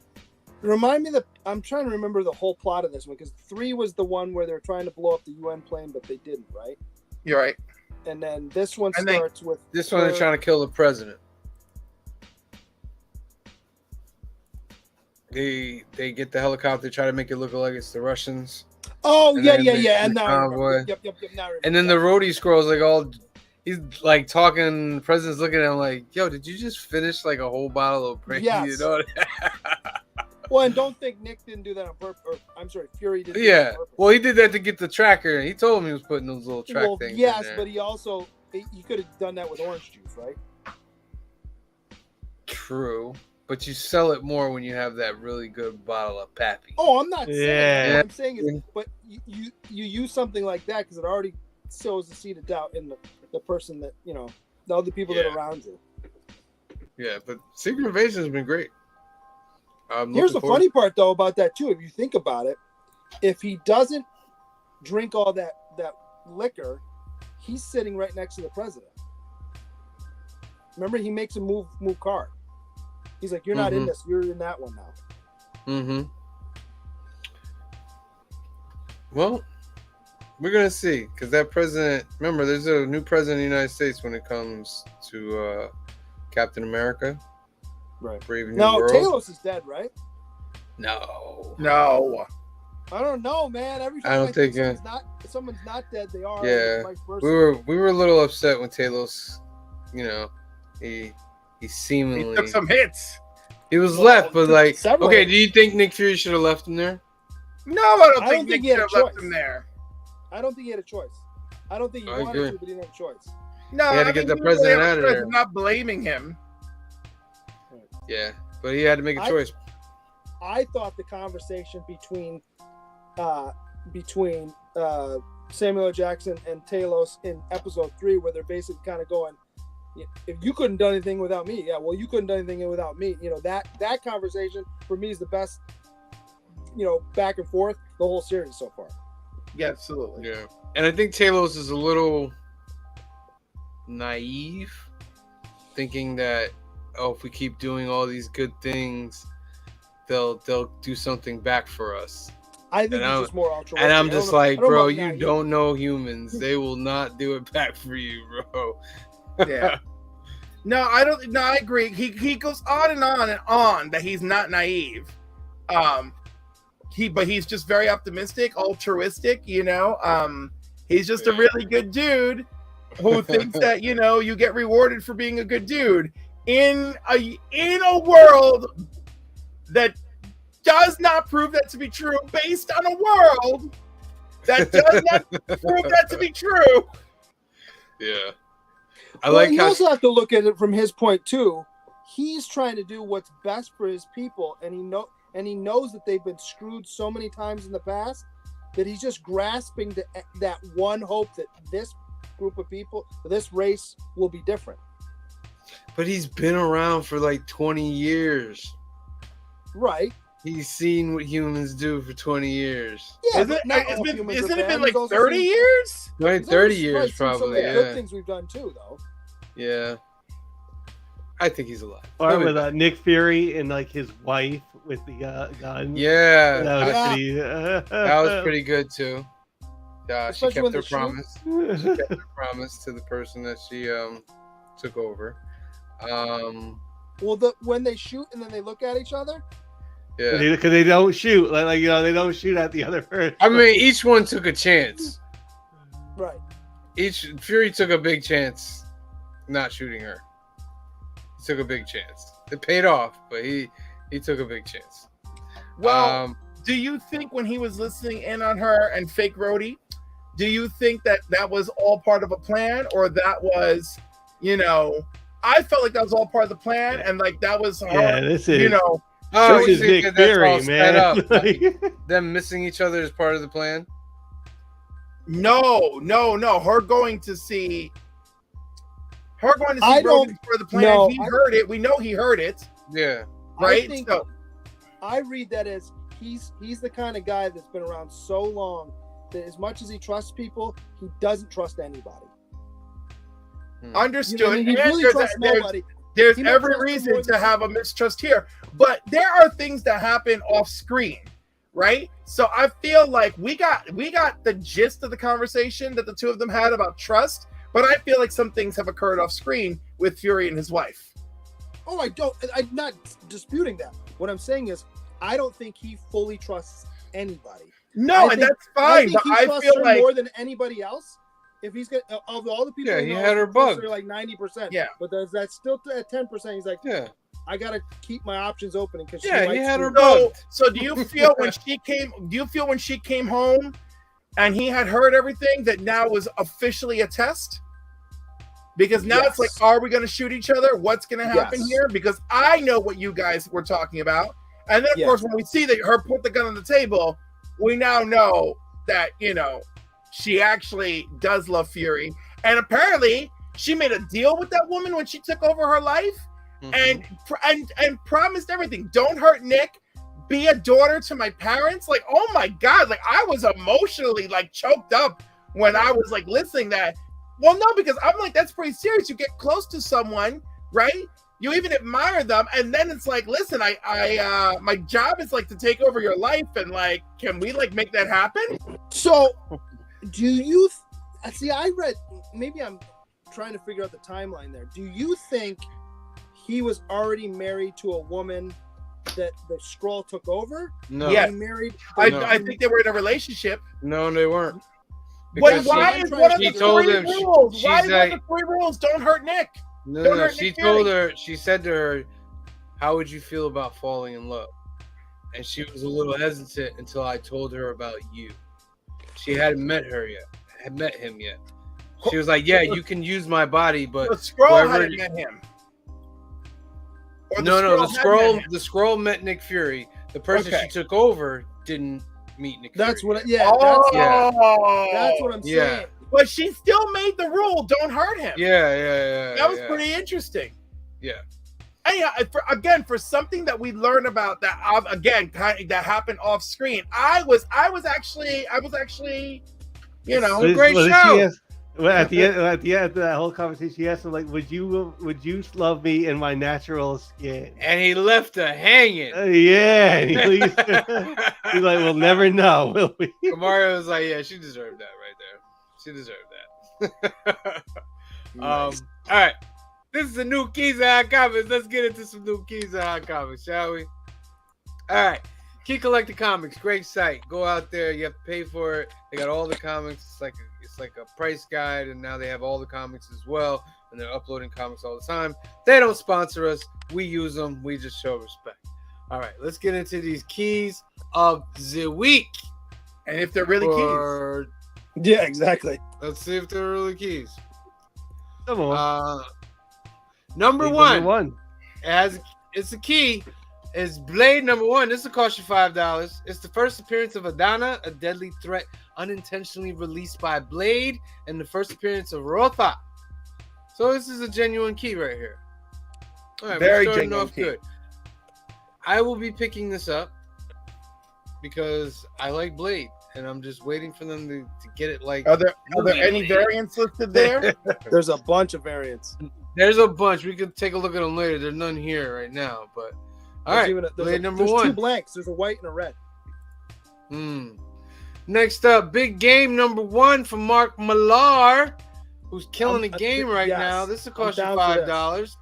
[SPEAKER 4] Remind me I'm trying to remember the whole plot of this one, because 3 was the one where they're trying to blow up the UN plane, but they didn't, right?
[SPEAKER 5] You're right.
[SPEAKER 4] And then this one
[SPEAKER 5] And they-
[SPEAKER 4] starts with
[SPEAKER 1] this one they're trying to kill the president. They get the helicopter, try to make it look like it's the Russians,
[SPEAKER 4] Oh
[SPEAKER 1] and
[SPEAKER 4] yeah,
[SPEAKER 1] then
[SPEAKER 4] yeah,
[SPEAKER 1] they-
[SPEAKER 4] yeah. And
[SPEAKER 1] the
[SPEAKER 4] now I remember.
[SPEAKER 1] convoy.
[SPEAKER 4] Yep. Now I remember.
[SPEAKER 1] and then the roadie scrolls like all. He's like talking. The president's looking at him like, "Yo, did you just finish like a whole bottle of brandy?"
[SPEAKER 4] Yes.
[SPEAKER 1] You know?
[SPEAKER 4] Well, and don't think Nick didn't do that on purpose. Or I'm sorry, Fury didn't. Do that
[SPEAKER 1] Yeah.
[SPEAKER 4] on purpose.
[SPEAKER 1] Well, he did that to get the tracker. He told him he was putting those little track things.
[SPEAKER 4] Yes,
[SPEAKER 1] in there.
[SPEAKER 4] but he also he could have done that with orange juice, right?
[SPEAKER 1] True, but you sell it more when you have that really good bottle of Pappy.
[SPEAKER 4] Oh, I'm not saying that.
[SPEAKER 3] Yeah.
[SPEAKER 4] What I'm saying is, but you use something like that because it already sows the seed of doubt in the person that the other people that
[SPEAKER 1] Yeah.
[SPEAKER 4] are around you.
[SPEAKER 1] Yeah, but Secret Invasion has been great.
[SPEAKER 4] Here's the funny part though about that too. If you think about it, if he doesn't drink all that liquor, he's sitting right next to the president. Remember, he makes a move card. He's like, "You're not in
[SPEAKER 1] Mhm.
[SPEAKER 4] this. You're in that one now."
[SPEAKER 1] Mm-hmm. Well, we're gonna see, because that president. Remember, there's a new president of the United States when it comes to Captain America.
[SPEAKER 4] Right.
[SPEAKER 1] Brave New
[SPEAKER 4] Now,
[SPEAKER 1] World.
[SPEAKER 4] Talos is dead, right?
[SPEAKER 1] No.
[SPEAKER 5] No.
[SPEAKER 4] I don't know, man. Every time
[SPEAKER 1] I don't think,
[SPEAKER 4] someone's not dead, they are.
[SPEAKER 1] Yeah.
[SPEAKER 4] Vice versa.
[SPEAKER 1] We were a little upset when Talos, he
[SPEAKER 5] He
[SPEAKER 1] seemingly
[SPEAKER 5] took some hits.
[SPEAKER 1] he was
[SPEAKER 4] Well,
[SPEAKER 1] left, but like,
[SPEAKER 4] several.
[SPEAKER 1] okay, do you think Nick Fury should have left him there?
[SPEAKER 5] No, I don't
[SPEAKER 4] I
[SPEAKER 5] think
[SPEAKER 4] don't
[SPEAKER 5] Nick
[SPEAKER 4] think he had
[SPEAKER 5] should
[SPEAKER 4] a
[SPEAKER 5] have left
[SPEAKER 4] choice.
[SPEAKER 5] him there.
[SPEAKER 4] I don't think he had a choice. I don't think he
[SPEAKER 1] I
[SPEAKER 4] wanted
[SPEAKER 1] agree.
[SPEAKER 4] to, but he didn't have a choice.
[SPEAKER 5] No,
[SPEAKER 1] He had to
[SPEAKER 5] I
[SPEAKER 1] get
[SPEAKER 5] think
[SPEAKER 1] the
[SPEAKER 5] he
[SPEAKER 1] president
[SPEAKER 5] really
[SPEAKER 1] out of
[SPEAKER 5] had a choice.
[SPEAKER 1] there.
[SPEAKER 5] I'm not blaming him.
[SPEAKER 1] Yeah, but he had to make a choice.
[SPEAKER 4] I thought the conversation between Samuel L. Jackson and Talos in episode 3, where they're basically kind of going, if you couldn't do anything without me, yeah, well, you couldn't do anything without me. That conversation for me is the best, back and forth the whole series so far.
[SPEAKER 5] Yeah, absolutely.
[SPEAKER 1] Yeah, and I think Talos is a little naive, thinking that if we keep doing all these good things, they'll do something back for us.
[SPEAKER 4] I think
[SPEAKER 1] And
[SPEAKER 4] it's
[SPEAKER 1] I'm-
[SPEAKER 4] just more altruistic.
[SPEAKER 1] And I'm
[SPEAKER 4] I don't
[SPEAKER 1] just
[SPEAKER 4] know- I
[SPEAKER 1] like,
[SPEAKER 4] don't know
[SPEAKER 1] bro,
[SPEAKER 4] about
[SPEAKER 1] you
[SPEAKER 4] naive.
[SPEAKER 1] don't know humans. They will not do it back for you, bro.
[SPEAKER 5] Yeah. No, I don't. No, I agree. He goes on and on that he's not naive. But he's just very optimistic, altruistic. He's just a really good dude who thinks that you get rewarded for being a good dude in a world that does not prove that to be true, based on a world that does not prove that to be true.
[SPEAKER 1] Yeah.
[SPEAKER 4] You also have to look at it from his point too. He's trying to do what's best for his people, and he knows that they've been screwed so many times in the past that he's just grasping that one hope that this group of people, this race, will be different.
[SPEAKER 1] But he's been around for like 20 years.
[SPEAKER 4] Right?
[SPEAKER 1] He's seen what humans do for 20 years.
[SPEAKER 4] Yeah.
[SPEAKER 5] Isn't
[SPEAKER 4] but not all
[SPEAKER 5] it
[SPEAKER 4] humans are
[SPEAKER 5] been
[SPEAKER 4] bad.
[SPEAKER 5] like
[SPEAKER 4] He's also
[SPEAKER 5] 30
[SPEAKER 4] seen-
[SPEAKER 5] years?
[SPEAKER 1] Right,
[SPEAKER 4] he's
[SPEAKER 1] 30
[SPEAKER 4] also
[SPEAKER 1] years
[SPEAKER 4] seen some of
[SPEAKER 1] probably.
[SPEAKER 4] the good
[SPEAKER 1] Yeah.
[SPEAKER 4] things we've done too, though.
[SPEAKER 1] Yeah. I think he's alive.
[SPEAKER 3] Or with Nick Fury and like his wife with the gun.
[SPEAKER 1] Yeah.
[SPEAKER 3] That was
[SPEAKER 4] Yeah.
[SPEAKER 3] pretty.
[SPEAKER 1] That was pretty good too. She
[SPEAKER 4] Especially when
[SPEAKER 1] kept her
[SPEAKER 4] they shoot.
[SPEAKER 1] promise. She kept her promise to the person that she took over.
[SPEAKER 4] Well, when they shoot and then they look at each other.
[SPEAKER 1] Yeah.
[SPEAKER 3] Because they don't shoot, they don't shoot at the other person.
[SPEAKER 1] I mean, each one took a chance.
[SPEAKER 4] Right.
[SPEAKER 1] Fury took a big chance not shooting her. He took a big chance. It paid off, but he took a big chance.
[SPEAKER 5] Well, do you think when he was listening in on her and fake Rhodey, do you think that was all part of a plan, or that was, I felt like that was all part of the plan, and like that was her,
[SPEAKER 3] Yeah, this is.
[SPEAKER 1] Oh,
[SPEAKER 3] This
[SPEAKER 1] you
[SPEAKER 3] is
[SPEAKER 1] think
[SPEAKER 3] Nick
[SPEAKER 1] that that's all
[SPEAKER 3] Fury,
[SPEAKER 1] set
[SPEAKER 3] man.
[SPEAKER 1] up? Like, them missing each other is part of the plan.
[SPEAKER 5] No. Her going to see
[SPEAKER 4] I don't-
[SPEAKER 5] Rogan for the plan.
[SPEAKER 4] no,
[SPEAKER 5] He
[SPEAKER 4] I-
[SPEAKER 5] heard it. We know he heard it,
[SPEAKER 1] Yeah.
[SPEAKER 5] right?
[SPEAKER 4] I think
[SPEAKER 5] So
[SPEAKER 4] I read that as he's the kind of guy that's been around so long that as much as he trusts people, he doesn't trust anybody.
[SPEAKER 5] understood.
[SPEAKER 4] You know what I mean? He
[SPEAKER 5] And
[SPEAKER 4] really
[SPEAKER 5] there's
[SPEAKER 4] trusts nobody.
[SPEAKER 5] there's
[SPEAKER 4] He might
[SPEAKER 5] every
[SPEAKER 4] trust him
[SPEAKER 5] reason
[SPEAKER 4] more
[SPEAKER 5] to
[SPEAKER 4] than-
[SPEAKER 5] have a mistrust here, but there are things that happen off screen, right? So I feel like we got the gist of the conversation that the two of them had about trust, but I feel like some things have occurred off screen with Fury and his wife.
[SPEAKER 4] Oh, I'm not disputing that. What I'm saying is, I don't think he fully trusts anybody.
[SPEAKER 5] No,
[SPEAKER 4] I
[SPEAKER 5] and
[SPEAKER 4] think-
[SPEAKER 5] that's
[SPEAKER 4] I
[SPEAKER 5] fine,
[SPEAKER 4] think
[SPEAKER 5] but
[SPEAKER 4] he
[SPEAKER 5] I
[SPEAKER 4] trusts
[SPEAKER 5] feel
[SPEAKER 4] her
[SPEAKER 5] like
[SPEAKER 4] more than anybody else. If he's got of all the people,
[SPEAKER 1] Yeah,
[SPEAKER 4] he
[SPEAKER 1] he
[SPEAKER 4] knows,
[SPEAKER 1] had her
[SPEAKER 4] he trusts
[SPEAKER 1] bugged.
[SPEAKER 4] like 90%.
[SPEAKER 5] Yeah.
[SPEAKER 4] but that's still at 10%. He's like,
[SPEAKER 1] Yeah.
[SPEAKER 4] I gotta keep my options open because
[SPEAKER 1] Yeah, he had her
[SPEAKER 5] so.
[SPEAKER 1] bugged.
[SPEAKER 5] So do you feel when she came? Do you feel when she came home, and he had heard everything that now was officially a test? Because now it's like,
[SPEAKER 4] Yes.
[SPEAKER 5] are we going to shoot each other? What's going to happen
[SPEAKER 4] Yes.
[SPEAKER 5] here? Because I know what you guys were talking about, and then of
[SPEAKER 4] Yes.
[SPEAKER 5] course when we see that her put the gun on the table, we now know that she actually does love Fury, and apparently she made a deal with that woman when she took over her life.
[SPEAKER 1] Mhm.
[SPEAKER 5] and promised everything. Don't hurt Nick. Be a daughter to my parents. Like, oh my God. Like, I was emotionally like choked up when I was like listening that. Well, no, because I'm like, that's pretty serious. You get close to someone, right? You even admire them, and then it's like, listen, I my job is like to take over your life, and like, can we like make that happen?
[SPEAKER 4] So, do you see? I read. Maybe I'm trying to figure out the timeline there. Do you think he was already married to a woman that the Skrull took over?
[SPEAKER 1] No.
[SPEAKER 5] Yeah.
[SPEAKER 4] He married.
[SPEAKER 1] No.
[SPEAKER 5] I think they were in a relationship.
[SPEAKER 1] No, they weren't.
[SPEAKER 5] But
[SPEAKER 1] Because
[SPEAKER 5] why
[SPEAKER 4] she-
[SPEAKER 5] is one of
[SPEAKER 1] she
[SPEAKER 5] the
[SPEAKER 1] told
[SPEAKER 5] three
[SPEAKER 1] him she-
[SPEAKER 5] rules? Why
[SPEAKER 1] she's
[SPEAKER 5] is one of
[SPEAKER 1] like-
[SPEAKER 5] the 3 rules? Don't hurt Nick.
[SPEAKER 1] No,
[SPEAKER 5] Don't
[SPEAKER 1] no,
[SPEAKER 5] hurt
[SPEAKER 1] she
[SPEAKER 5] Nick
[SPEAKER 1] told
[SPEAKER 5] Fury.
[SPEAKER 1] her, she said to her, how would you feel about falling in love? And she was a little hesitant until I told her about you. She hadn't met him yet. She was like, yeah, you can use my body, but
[SPEAKER 5] The Skrull
[SPEAKER 1] whoever-
[SPEAKER 5] hadn't met him. Or
[SPEAKER 1] no, the
[SPEAKER 5] Skrull had met
[SPEAKER 1] scroll,
[SPEAKER 5] him.
[SPEAKER 1] the scroll met Nick Fury. The person
[SPEAKER 5] Okay.
[SPEAKER 1] she took over didn't meet Nick
[SPEAKER 4] That's
[SPEAKER 1] Fury.
[SPEAKER 4] what. Yeah.
[SPEAKER 5] Oh,
[SPEAKER 4] That's what I'm
[SPEAKER 1] Yeah.
[SPEAKER 4] saying.
[SPEAKER 5] But she still made the rule. Don't hurt him.
[SPEAKER 1] Yeah.
[SPEAKER 5] That was
[SPEAKER 1] yeah.
[SPEAKER 5] pretty interesting.
[SPEAKER 1] Yeah.
[SPEAKER 5] And for something that we learned about that, that happened off screen. I was actually,
[SPEAKER 1] a great
[SPEAKER 3] Well,
[SPEAKER 1] show.
[SPEAKER 3] she asked- well, at the end of that whole conversation, she asked him like, "Would you love me in my natural skin?"
[SPEAKER 1] And he left her hanging.
[SPEAKER 3] Yeah, and he's like, "We'll never know, will we?"
[SPEAKER 1] Mario was like, yeah, she deserved that right there. She deserved that. All right. This is the new Keys and Hot Comics. Let's get into some new Keys and Hot Comics, shall we? All right. Key Collector Comics, great site. Go out there. You have to pay for it. They got all the comics. It's like a price guide, and now they have all the comics as well. And they're uploading comics all the time. They don't sponsor us. We use them. We just show respect. All right, let's get into these keys of the week.
[SPEAKER 5] and if they're really keys.
[SPEAKER 1] For-
[SPEAKER 4] Yeah, exactly.
[SPEAKER 1] Let's see if they're really keys.
[SPEAKER 3] Come on.
[SPEAKER 1] Number
[SPEAKER 3] Big
[SPEAKER 1] one. It's a key. It's Blade number 1. This will cost you $5. It's the first appearance of Adana, a deadly threat unintentionally released by Blade, and the first appearance of Rotha. So this is a genuine key right here. All right,
[SPEAKER 5] Very
[SPEAKER 1] we're starting
[SPEAKER 5] genuine
[SPEAKER 1] off
[SPEAKER 5] key.
[SPEAKER 1] good. I will be picking this up because I like Blade, and I'm just waiting for them to get it like.
[SPEAKER 5] Are there any variants listed there?
[SPEAKER 4] There's a bunch of variants.
[SPEAKER 1] There's a bunch. We can take a look at them later. There's none here right now, but all right. Blade number
[SPEAKER 4] there's
[SPEAKER 1] 1.
[SPEAKER 4] 2 blanks. There's a white and a red.
[SPEAKER 1] Next up, Big Game number 1 from Mark Millar, who's killing the game right
[SPEAKER 4] yes,
[SPEAKER 1] now. This will cost you
[SPEAKER 4] I'm down for
[SPEAKER 1] $5.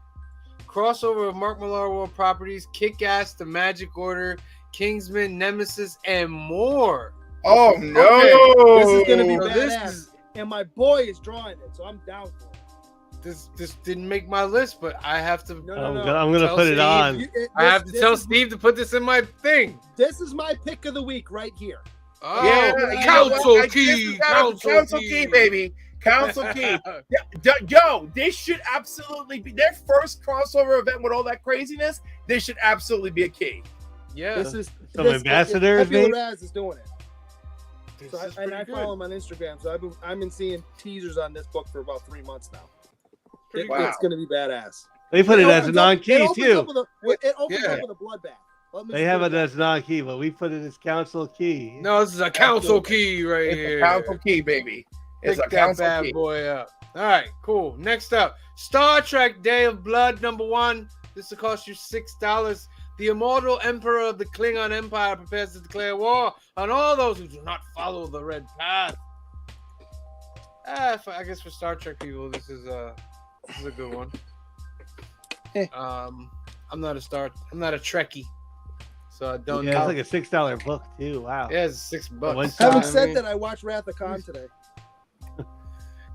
[SPEAKER 1] Crossover of Mark Millar World Properties, Kick-Ass, The Magic Order, Kingsman, Nemesis, and more.
[SPEAKER 5] Oh no!
[SPEAKER 4] This is gonna be
[SPEAKER 1] So
[SPEAKER 4] badass. And my boy is drawing it, so I'm down for it.
[SPEAKER 1] This didn't make my list, but I have to.
[SPEAKER 4] No,
[SPEAKER 3] I'm
[SPEAKER 4] no,
[SPEAKER 3] gonna
[SPEAKER 1] Tell
[SPEAKER 3] put it
[SPEAKER 1] Steve
[SPEAKER 3] on.
[SPEAKER 1] I have to tell Steve to put this in my thing.
[SPEAKER 4] This is my pick of the week right here.
[SPEAKER 1] Oh,
[SPEAKER 5] Yeah,
[SPEAKER 1] council
[SPEAKER 5] this
[SPEAKER 1] key,
[SPEAKER 5] is council key, baby. Council key. Yo, this should absolutely be their first crossover event with all that craziness. This should absolutely be a key.
[SPEAKER 1] Yeah,
[SPEAKER 4] This is
[SPEAKER 3] Some ambassadors,
[SPEAKER 4] Pepe
[SPEAKER 3] maybe?
[SPEAKER 4] Larraz is doing it.
[SPEAKER 1] this
[SPEAKER 4] So
[SPEAKER 1] is
[SPEAKER 4] I
[SPEAKER 1] pretty
[SPEAKER 4] follow
[SPEAKER 1] good.
[SPEAKER 4] him on Instagram. So I've been seeing teasers on this book for about 3 months now.
[SPEAKER 1] Pretty
[SPEAKER 5] Wow.
[SPEAKER 4] It's going to be badass.
[SPEAKER 3] They put it as a
[SPEAKER 4] opens up-
[SPEAKER 3] non-key
[SPEAKER 4] it opens
[SPEAKER 3] too.
[SPEAKER 4] up with a- It opens
[SPEAKER 1] Yeah.
[SPEAKER 4] up with a bloodbath. Let me
[SPEAKER 3] They
[SPEAKER 4] just
[SPEAKER 3] have
[SPEAKER 4] put
[SPEAKER 3] it as non-key, but we put it as council key.
[SPEAKER 1] No, this is a council key right
[SPEAKER 5] It's
[SPEAKER 1] here.
[SPEAKER 5] a council key, baby. It's
[SPEAKER 1] Pick
[SPEAKER 5] a
[SPEAKER 1] that
[SPEAKER 5] council
[SPEAKER 1] bad
[SPEAKER 5] key.
[SPEAKER 1] boy up. All right, cool. Next up, Star Trek: Day of Blood #1. This will cost you $6. The immortal emperor of the Klingon Empire prepares to declare war on all those who do not follow the red path. I guess for Star Trek people, this is a good one. I'm not a Trekkie, so I don't
[SPEAKER 3] Yeah,
[SPEAKER 1] know.
[SPEAKER 3] it's like a $6 book too. Wow.
[SPEAKER 1] Yeah, it's $6.
[SPEAKER 3] One
[SPEAKER 4] Having
[SPEAKER 3] shot.
[SPEAKER 4] said that, I watched Wrath of Khan today.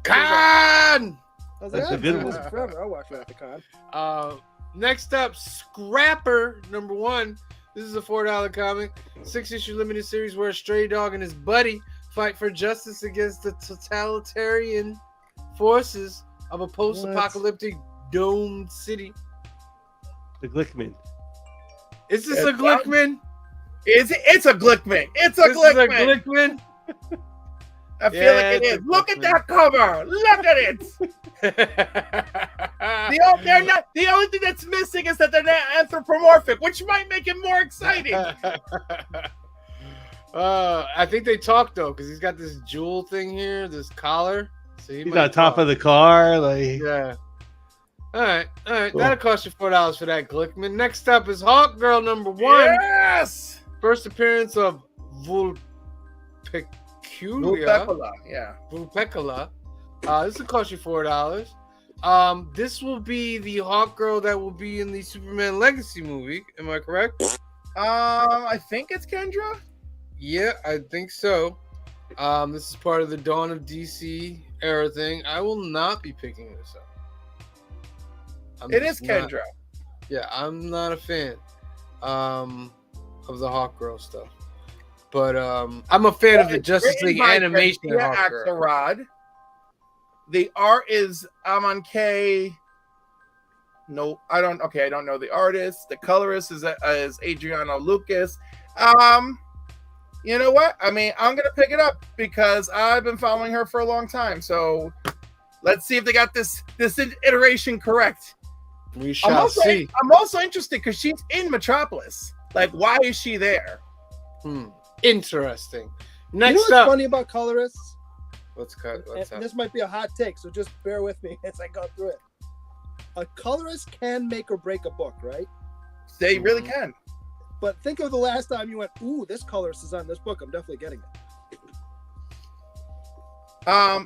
[SPEAKER 1] Khan!
[SPEAKER 4] I was like,
[SPEAKER 3] That's a
[SPEAKER 4] I've
[SPEAKER 3] good
[SPEAKER 4] been
[SPEAKER 3] one.
[SPEAKER 4] this forever. I'll watch Wrath of Khan.
[SPEAKER 1] Next up, Scrapper #1. This is a $4 comic, 6-issue limited series where a stray dog and his buddy fight for justice against the totalitarian forces of a post-apocalyptic domed city.
[SPEAKER 3] The Glickman.
[SPEAKER 1] Is this
[SPEAKER 5] It's
[SPEAKER 1] a Glickman?
[SPEAKER 5] It's a Glickman. It's a
[SPEAKER 1] This is a
[SPEAKER 5] Glickman.
[SPEAKER 1] Glickman?
[SPEAKER 5] I feel
[SPEAKER 1] Yeah,
[SPEAKER 5] like it
[SPEAKER 1] it's
[SPEAKER 5] is.
[SPEAKER 1] a
[SPEAKER 5] Look at
[SPEAKER 1] Glickman.
[SPEAKER 5] that cover. Look at it. The only thing that's missing is that they're not anthropomorphic, which might make it more exciting.
[SPEAKER 1] I think they talked though, because he's got this jewel thing here, this collar. So
[SPEAKER 3] He's on top of the car. Like,
[SPEAKER 1] Yeah. All right.
[SPEAKER 3] Cool.
[SPEAKER 1] That'll cost you $4 for that, Glickman. Next up is Hawk Girl #1.
[SPEAKER 5] Yes.
[SPEAKER 1] First appearance of Vulpecula.
[SPEAKER 5] Vulpecula, yeah.
[SPEAKER 1] Vulpecula. This will cost you $4. This will be the Hawk Girl that will be in the Superman Legacy movie. Am I correct?
[SPEAKER 5] I think it's Kendra.
[SPEAKER 1] Yeah, I think so. This is part of the Dawn of DC era thing. I will not be picking this up.
[SPEAKER 5] It is Kendra.
[SPEAKER 1] Yeah, I'm not a fan of the Hawk Girl stuff. But I'm a fan of the
[SPEAKER 5] It's
[SPEAKER 1] Justice
[SPEAKER 5] written
[SPEAKER 1] League
[SPEAKER 5] by
[SPEAKER 1] animation
[SPEAKER 5] Garcia
[SPEAKER 1] Hawk Girl.
[SPEAKER 5] Axelrod. The art is Amon K. No, I don't know the artist. The colorist is Adriano Lucas. You know what? I mean, I'm gonna pick it up because I've been following her for a long time. So let's see if they got this iteration correct.
[SPEAKER 1] We shall see.
[SPEAKER 5] I'm also interested because she's in Metropolis. Like, why is she there?
[SPEAKER 1] Interesting.
[SPEAKER 4] You know
[SPEAKER 1] Next
[SPEAKER 4] what's
[SPEAKER 1] up,
[SPEAKER 4] funny about colorists?
[SPEAKER 1] let's
[SPEAKER 4] And this might be a hot take, so just bear with me as I go through it. A colorist can make or break a book, right?
[SPEAKER 5] They really can.
[SPEAKER 4] But think of the last time you went, ooh, this colorist is on this book. I'm definitely getting it.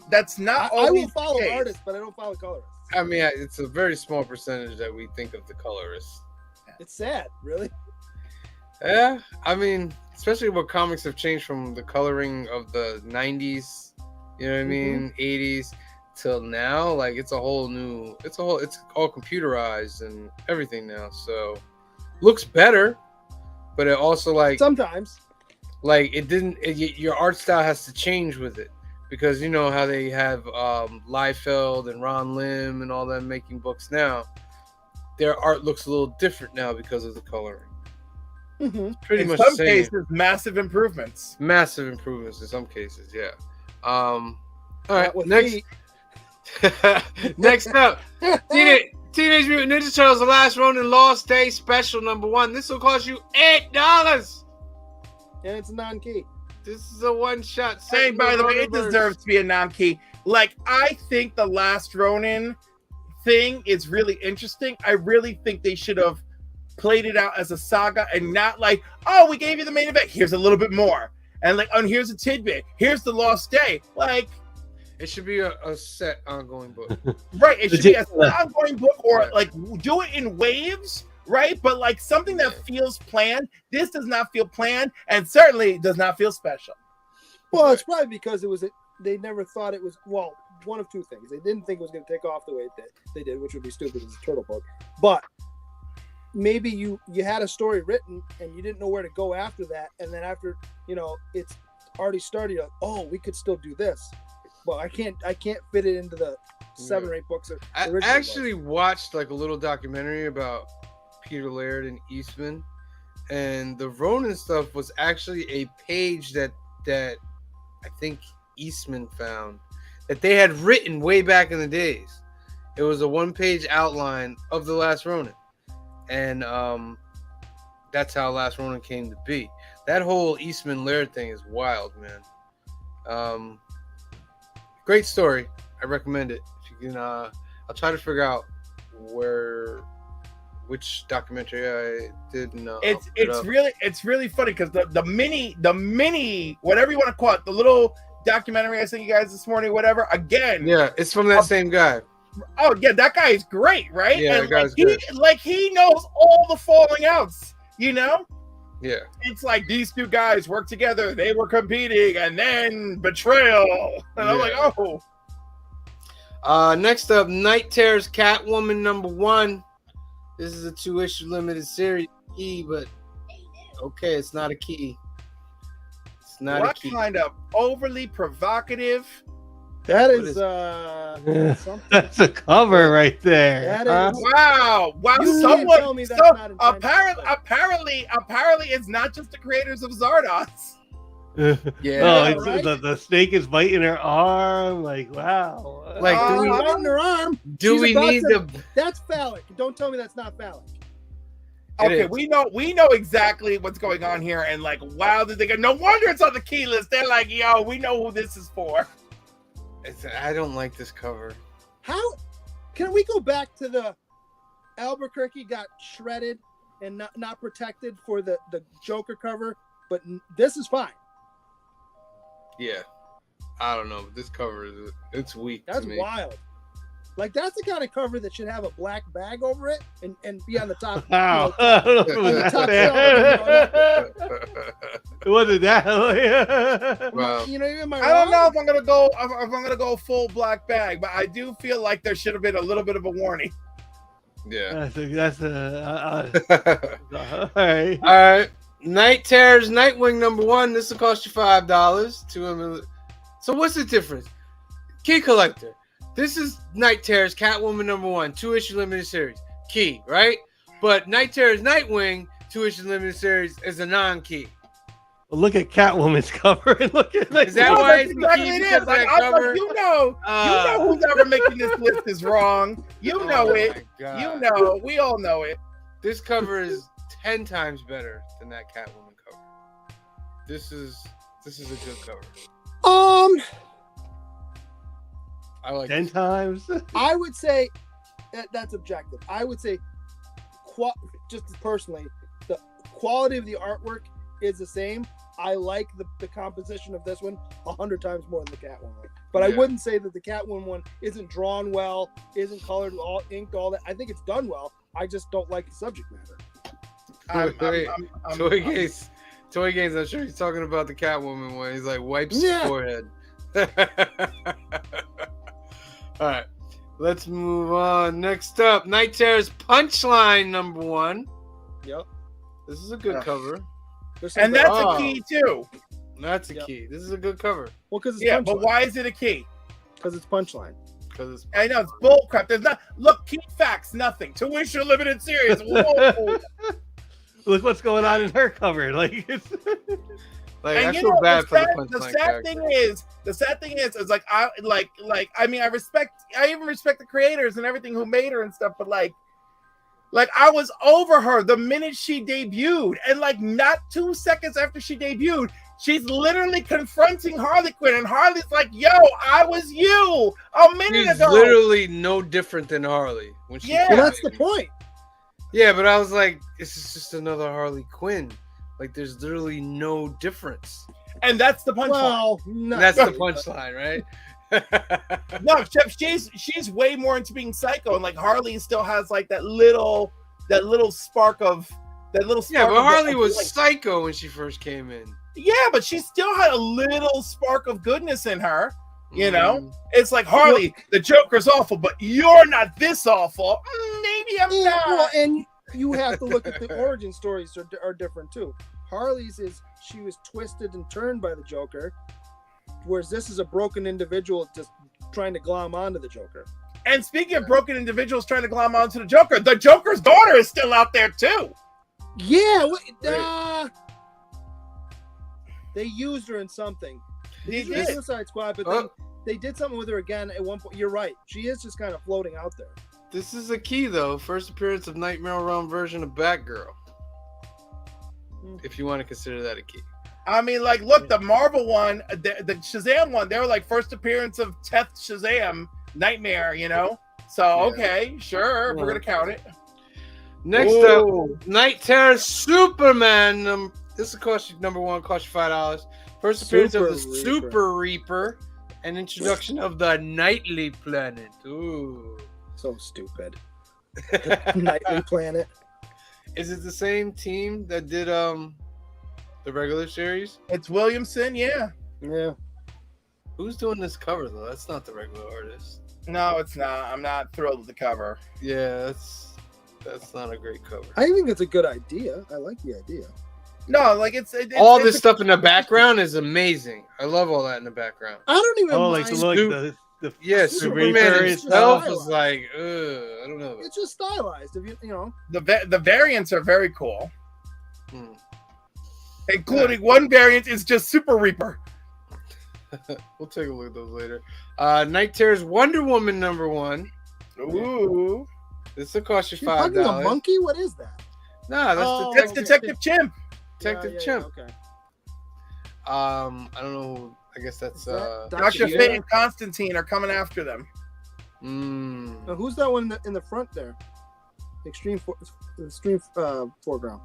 [SPEAKER 5] That's not
[SPEAKER 4] I
[SPEAKER 5] always
[SPEAKER 4] will follow
[SPEAKER 5] the case.
[SPEAKER 4] artists, but I don't follow colorists.
[SPEAKER 1] I mean, it's a very small percentage that we think of the colorists.
[SPEAKER 4] It's sad, really.
[SPEAKER 1] Yeah, I mean, especially what comics have changed from the coloring of the 90s, you know what I mean, 80s till now. Like, it's all computerized and everything now. So, looks better, but it also
[SPEAKER 4] Sometimes.
[SPEAKER 1] your art style has to change with it. Because you know how they have Liefeld and Ron Lim and all them making books now. Their art looks a little different now because of the coloring. Pretty
[SPEAKER 5] In
[SPEAKER 1] much
[SPEAKER 5] some
[SPEAKER 1] the same.
[SPEAKER 5] cases, massive improvements.
[SPEAKER 1] Massive improvements in some cases, yeah. All right,
[SPEAKER 4] Not with
[SPEAKER 1] next
[SPEAKER 4] me.
[SPEAKER 1] next up, Teenage Mutant Ninja Turtles: The Last Ronin Lost Day Special #1. This will cost you $8.
[SPEAKER 4] And it's non-key.
[SPEAKER 1] This is a one-shot.
[SPEAKER 5] Hey, by the way, it deserves to be a non-key. Like, I think the Last Ronin thing is really interesting. I really think they should have played it out as a saga and not like, oh, we gave you the main event. Here's a little bit more. And like, oh, and here's a tidbit. Here's the Lost Day. Like,
[SPEAKER 1] It should be a set ongoing book.
[SPEAKER 5] right. It should be an
[SPEAKER 3] Yeah.
[SPEAKER 5] ongoing book or
[SPEAKER 1] Yeah.
[SPEAKER 5] like do it in waves. Right, but like something that feels planned. This does not feel planned, and certainly does not feel special.
[SPEAKER 4] Well, it's probably because they never thought it was, well, one of two things. They didn't think it was going to take off the way they did, which would be stupid as a turtle book. But maybe you had a story written and you didn't know where to go after that. And then after, it's already started, you're like, oh, we could still do this. Well, I can't fit it into the 7 or 8 books.
[SPEAKER 1] I
[SPEAKER 4] originally
[SPEAKER 1] actually watched like a little documentary about Peter Laird and Eastman, and the Ronin stuff was actually a page that I think Eastman found that they had written way back in the days. It was a one-page outline of the Last Ronin, and that's how Last Ronin came to be. That whole Eastman Laird thing is wild, man. Great story. I recommend it. If you can, I'll try to figure out which documentary I did. And
[SPEAKER 5] it's really funny because the mini whatever you want to call it, the little documentary I sent you guys this morning, whatever. Again,
[SPEAKER 1] yeah, it's from that same guy.
[SPEAKER 5] Oh yeah, that guy is great, right?
[SPEAKER 1] Yeah,
[SPEAKER 5] and
[SPEAKER 1] that guy's
[SPEAKER 5] good. He knows all the falling outs, you know.
[SPEAKER 1] Yeah,
[SPEAKER 5] it's like these two guys worked together, they were competing, and then betrayal. And I'm like, oh.
[SPEAKER 1] Next up, Night Terror's Catwoman #1. This is a 2-issue limited series key, but okay, it's not a key. It's not a key.
[SPEAKER 5] What kind of overly provocative?
[SPEAKER 4] That is something.
[SPEAKER 3] That's a cover right there.
[SPEAKER 4] That is
[SPEAKER 5] Wow.
[SPEAKER 4] You can't tell me that's not
[SPEAKER 5] apparently it's not just the creators of Zardoz.
[SPEAKER 1] Yeah,
[SPEAKER 4] right?
[SPEAKER 3] The snake is biting her arm. Like, wow.
[SPEAKER 1] Like,
[SPEAKER 4] biting her arm.
[SPEAKER 1] do we need
[SPEAKER 4] That's phallic. Don't tell me that's not phallic.
[SPEAKER 5] Okay, we know exactly what's going on here, and like, wow, did they go? No wonder it's on the key list. They're like, yo, we know who this is for.
[SPEAKER 1] I don't like this cover.
[SPEAKER 4] How can we go back to the Albuquerque got shredded and not protected for the Joker cover, but this is fine.
[SPEAKER 1] Yeah, I don't know. This cover it's weak.
[SPEAKER 4] That's
[SPEAKER 1] to me.
[SPEAKER 4] wild. Like, that's the kind of cover that should have a black bag over it and be on the top.
[SPEAKER 3] Wow. It wasn't that.
[SPEAKER 1] Wow.
[SPEAKER 4] You know, am I
[SPEAKER 5] I don't
[SPEAKER 4] wrong?
[SPEAKER 5] know if I'm gonna go full black bag, but I do feel like there should have been a little bit of a warning.
[SPEAKER 1] Yeah.
[SPEAKER 3] That's all right.
[SPEAKER 1] All right. Night Terror's Nightwing #1. This will cost you $5. So what's the difference? Key collector. This is Night Terror's Catwoman #1, 2-issue limited series. Key, right? But Night Terror's Nightwing, 2-issue limited series, is a non-key.
[SPEAKER 3] Well, look at Catwoman's cover and look at
[SPEAKER 1] Is that why it's
[SPEAKER 5] exactly it is? Like, you know who's ever making this list is wrong. You know it. You know. We all know it.
[SPEAKER 1] This cover is 10 times better than that Catwoman cover. This is a good cover. I like
[SPEAKER 3] 10 times.
[SPEAKER 4] I would say that's objective. I would say, just personally, the quality of the artwork is the same. I like the composition of this one 100 times more than the Catwoman one. But I wouldn't say that the Catwoman one isn't drawn well, isn't colored, all inked, all that. I think it's done well. I just don't like the subject matter.
[SPEAKER 1] Toy Games, I'm sure he's talking about the Catwoman one. He's like, wipes his forehead. All right, let's move on. Next up, Night Terror's Punchline #1.
[SPEAKER 4] Yep.
[SPEAKER 1] This is a good cover.
[SPEAKER 5] And that's a key too.
[SPEAKER 1] That's a key. This is a good cover.
[SPEAKER 4] Well, because it's Punchline.
[SPEAKER 5] But why is it a key?
[SPEAKER 4] Because it's Punchline.
[SPEAKER 5] I know it's bull crap. There's not. Look, key facts, nothing. 2-issue limited series. Whoa.
[SPEAKER 3] Look what's going on in her cover. Like, it's
[SPEAKER 1] I feel bad for the Punchline
[SPEAKER 5] The sad thing is like I even respect the creators and everything who made her and stuff, but like I was over her the minute she debuted, and like not 2 seconds after she debuted, she's literally confronting Harley Quinn, and Harley's like, "Yo, I was you a minute ago."
[SPEAKER 1] Literally no different than Harley when she.
[SPEAKER 4] Well, that's the point.
[SPEAKER 1] Yeah, but I was like, this is just another Harley Quinn. Like, there's literally no difference.
[SPEAKER 5] And that's the punchline.
[SPEAKER 4] Well, no.
[SPEAKER 1] That's the punchline, right?
[SPEAKER 5] No, she's way more into being psycho, and like Harley still has like that little spark of
[SPEAKER 1] Yeah, but Harley was psycho when she first came in.
[SPEAKER 5] Yeah, but she still had a little spark of goodness in her. You know, it's like, Harley, the Joker's awful, but you're not this awful. Maybe I'm not.
[SPEAKER 4] Well, and you have to look at the origin stories are different too. Harley's is she was twisted and turned by the Joker, whereas this is a broken individual just trying to glom onto the Joker.
[SPEAKER 5] And speaking of broken individuals trying to glom onto the Joker's daughter is still out there too.
[SPEAKER 4] Yeah, they used her in something.
[SPEAKER 5] They
[SPEAKER 4] She was
[SPEAKER 5] did.
[SPEAKER 4] in Suicide Squad, but
[SPEAKER 1] Oh.
[SPEAKER 4] they did something with her again at one point. You're right. She is just kind of floating out there.
[SPEAKER 1] This is a key though. First appearance of Nightmare Realm version of Batgirl. If you want to consider that a key.
[SPEAKER 5] I mean, like, look, the Marvel one, the Shazam one, they were like first appearance of Teth Shazam, Nightmare, you know? So,
[SPEAKER 1] Yeah.
[SPEAKER 5] okay, sure, we're going to count it.
[SPEAKER 1] Next
[SPEAKER 5] Ooh.
[SPEAKER 1] up, Night Terror Superman. This will cost you $1, cost you $5. First appearance of the Super Reaper and introduction of the Nightly Planet. Ooh.
[SPEAKER 4] So stupid. Nightly Planet.
[SPEAKER 1] Is it the same team that did the regular series?
[SPEAKER 5] It's Williamson, yeah.
[SPEAKER 4] Yeah.
[SPEAKER 1] Who's doing this cover though? That's not the regular artist.
[SPEAKER 5] No, it's not. I'm not thrilled with the cover.
[SPEAKER 1] Yeah, that's not a great cover.
[SPEAKER 4] I think it's a good idea. I like the idea.
[SPEAKER 5] No, like it's
[SPEAKER 1] All
[SPEAKER 5] it's
[SPEAKER 1] this
[SPEAKER 5] a-
[SPEAKER 1] stuff in the background is amazing. I love all that in the background.
[SPEAKER 4] I don't even
[SPEAKER 3] Oh,
[SPEAKER 4] mind.
[SPEAKER 3] like the
[SPEAKER 1] Yeah,
[SPEAKER 4] Superman
[SPEAKER 1] Superman
[SPEAKER 3] is
[SPEAKER 1] himself
[SPEAKER 4] stylized.
[SPEAKER 1] is like, I don't know.
[SPEAKER 4] It's just stylized. If you know.
[SPEAKER 5] the variants are very cool,
[SPEAKER 1] Hmm.
[SPEAKER 5] including one variant is just Super Reaper.
[SPEAKER 1] We'll take a look at those later. Night Terror's Wonder Woman #1.
[SPEAKER 5] Ooh,
[SPEAKER 1] This will cost you
[SPEAKER 4] You're hugging a
[SPEAKER 1] $5.
[SPEAKER 4] monkey? What is that?
[SPEAKER 1] Nah, that's
[SPEAKER 4] Oh,
[SPEAKER 5] that's
[SPEAKER 4] okay.
[SPEAKER 5] Detective Chimp.
[SPEAKER 1] Detective
[SPEAKER 4] Yeah,
[SPEAKER 1] Chimp.
[SPEAKER 4] okay.
[SPEAKER 1] I don't know. I guess that's
[SPEAKER 4] Is that
[SPEAKER 5] Dr.
[SPEAKER 4] Fate?
[SPEAKER 5] Fate and Constantine are coming after them.
[SPEAKER 4] Now, who's that one in the front there? Extreme foreground.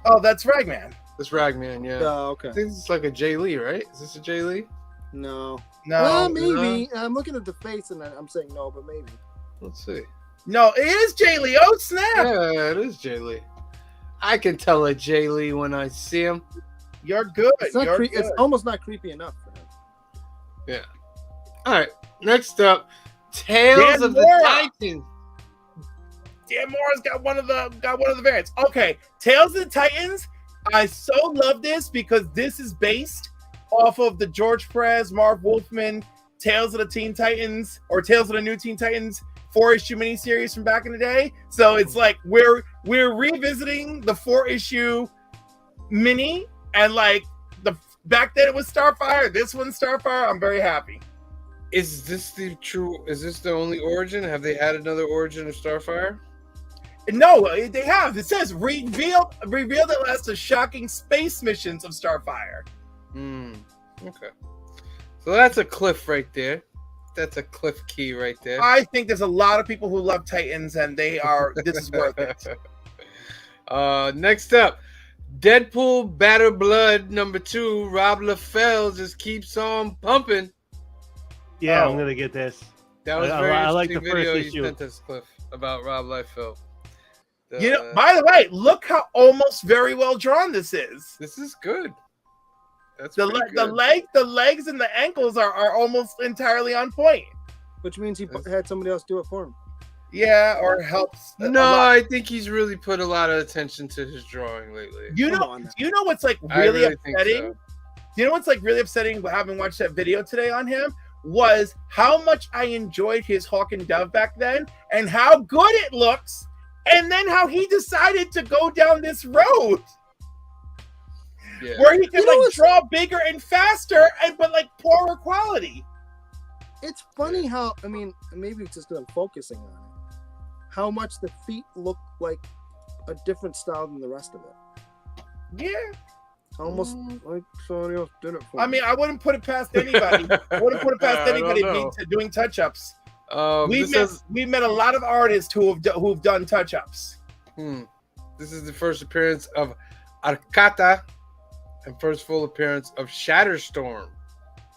[SPEAKER 5] Oh, that's Ragman.
[SPEAKER 1] That's Ragman. Yeah.
[SPEAKER 4] Oh, okay.
[SPEAKER 1] I think this is like a Jay Lee, right? Is this a Jay Lee?
[SPEAKER 4] No.
[SPEAKER 5] No,
[SPEAKER 4] Well, maybe. I'm looking at the face and I'm saying no, but maybe.
[SPEAKER 1] Let's see.
[SPEAKER 5] no, it is Jay Lee. Oh, snap!
[SPEAKER 1] Yeah, it is Jay Lee. I can tell a Jay Lee when I see him.
[SPEAKER 5] You're good.
[SPEAKER 4] It's not.
[SPEAKER 5] You're
[SPEAKER 4] It's
[SPEAKER 5] good.
[SPEAKER 4] almost not creepy enough for him.
[SPEAKER 1] All right. Next up, Tales
[SPEAKER 5] Dan
[SPEAKER 1] of the
[SPEAKER 5] Mora.
[SPEAKER 1] Titans.
[SPEAKER 5] Dan Mora's got one of the variants. Okay, Tales of the Titans. I so love this because this is based off of the George Perez, Marv Wolfman, Tales of the Teen Titans or Tales of the New Teen Titans 4-issue miniseries from back in the day. So it's like we're revisiting the 4-issue mini, and like back then it was Starfire. This one's Starfire. I'm very happy.
[SPEAKER 1] Is this the only origin? Have they had another origin of Starfire?
[SPEAKER 5] No, they have. It says revealed at last the shocking space missions of Starfire.
[SPEAKER 1] Okay. So that's a cliff right there. That's a cliff key right there.
[SPEAKER 5] I think there's a lot of people who love Titans, and this is worth it.
[SPEAKER 1] Next up, Deadpool Batter Blood #2. Rob Liefeld just keeps on pumping.
[SPEAKER 3] Yeah,
[SPEAKER 5] Oh.
[SPEAKER 3] I'm gonna get this.
[SPEAKER 1] That was a
[SPEAKER 3] I
[SPEAKER 1] very
[SPEAKER 3] like
[SPEAKER 1] interesting
[SPEAKER 3] the first
[SPEAKER 1] video you
[SPEAKER 3] issue.
[SPEAKER 1] sent us, Cliff, about Rob Liefeld.
[SPEAKER 5] You know, by the way, look how almost very well drawn this is.
[SPEAKER 1] This is good. That's
[SPEAKER 5] The
[SPEAKER 1] pretty
[SPEAKER 5] the
[SPEAKER 1] good.
[SPEAKER 5] the legs and the ankles are almost entirely on point.
[SPEAKER 4] Which means he had somebody else do it for him.
[SPEAKER 5] Yeah, or helps. a
[SPEAKER 1] No,
[SPEAKER 5] lot.
[SPEAKER 1] I think he's really put a lot of attention to his drawing lately.
[SPEAKER 5] You
[SPEAKER 4] Come
[SPEAKER 5] know,
[SPEAKER 4] on now.
[SPEAKER 5] you know what's like
[SPEAKER 1] I
[SPEAKER 5] really
[SPEAKER 1] think
[SPEAKER 5] upsetting?
[SPEAKER 1] so.
[SPEAKER 5] You know what's like really upsetting? Having watched that video today on him was how much I enjoyed his Hawk and Dove back then, and how good it looks, and then how he decided to go down this road
[SPEAKER 1] Yeah.
[SPEAKER 5] where he can
[SPEAKER 4] You know
[SPEAKER 5] like
[SPEAKER 4] what's-
[SPEAKER 5] draw bigger and faster, but like poorer quality.
[SPEAKER 4] It's funny how, I mean, maybe it's just because I'm focusing on it, how much the feet look like a different style than the rest of it.
[SPEAKER 5] Yeah,
[SPEAKER 4] Almost like somebody else did it for
[SPEAKER 5] I
[SPEAKER 4] me.
[SPEAKER 5] mean, I wouldn't put it past anybody. I wouldn't put it past
[SPEAKER 1] I don't
[SPEAKER 5] anybody
[SPEAKER 1] know.
[SPEAKER 5] doing touch-ups.
[SPEAKER 1] This is
[SPEAKER 5] We've met a lot of artists who've done touch-ups.
[SPEAKER 1] this is the first appearance of Arcata and first full appearance of Shatterstorm.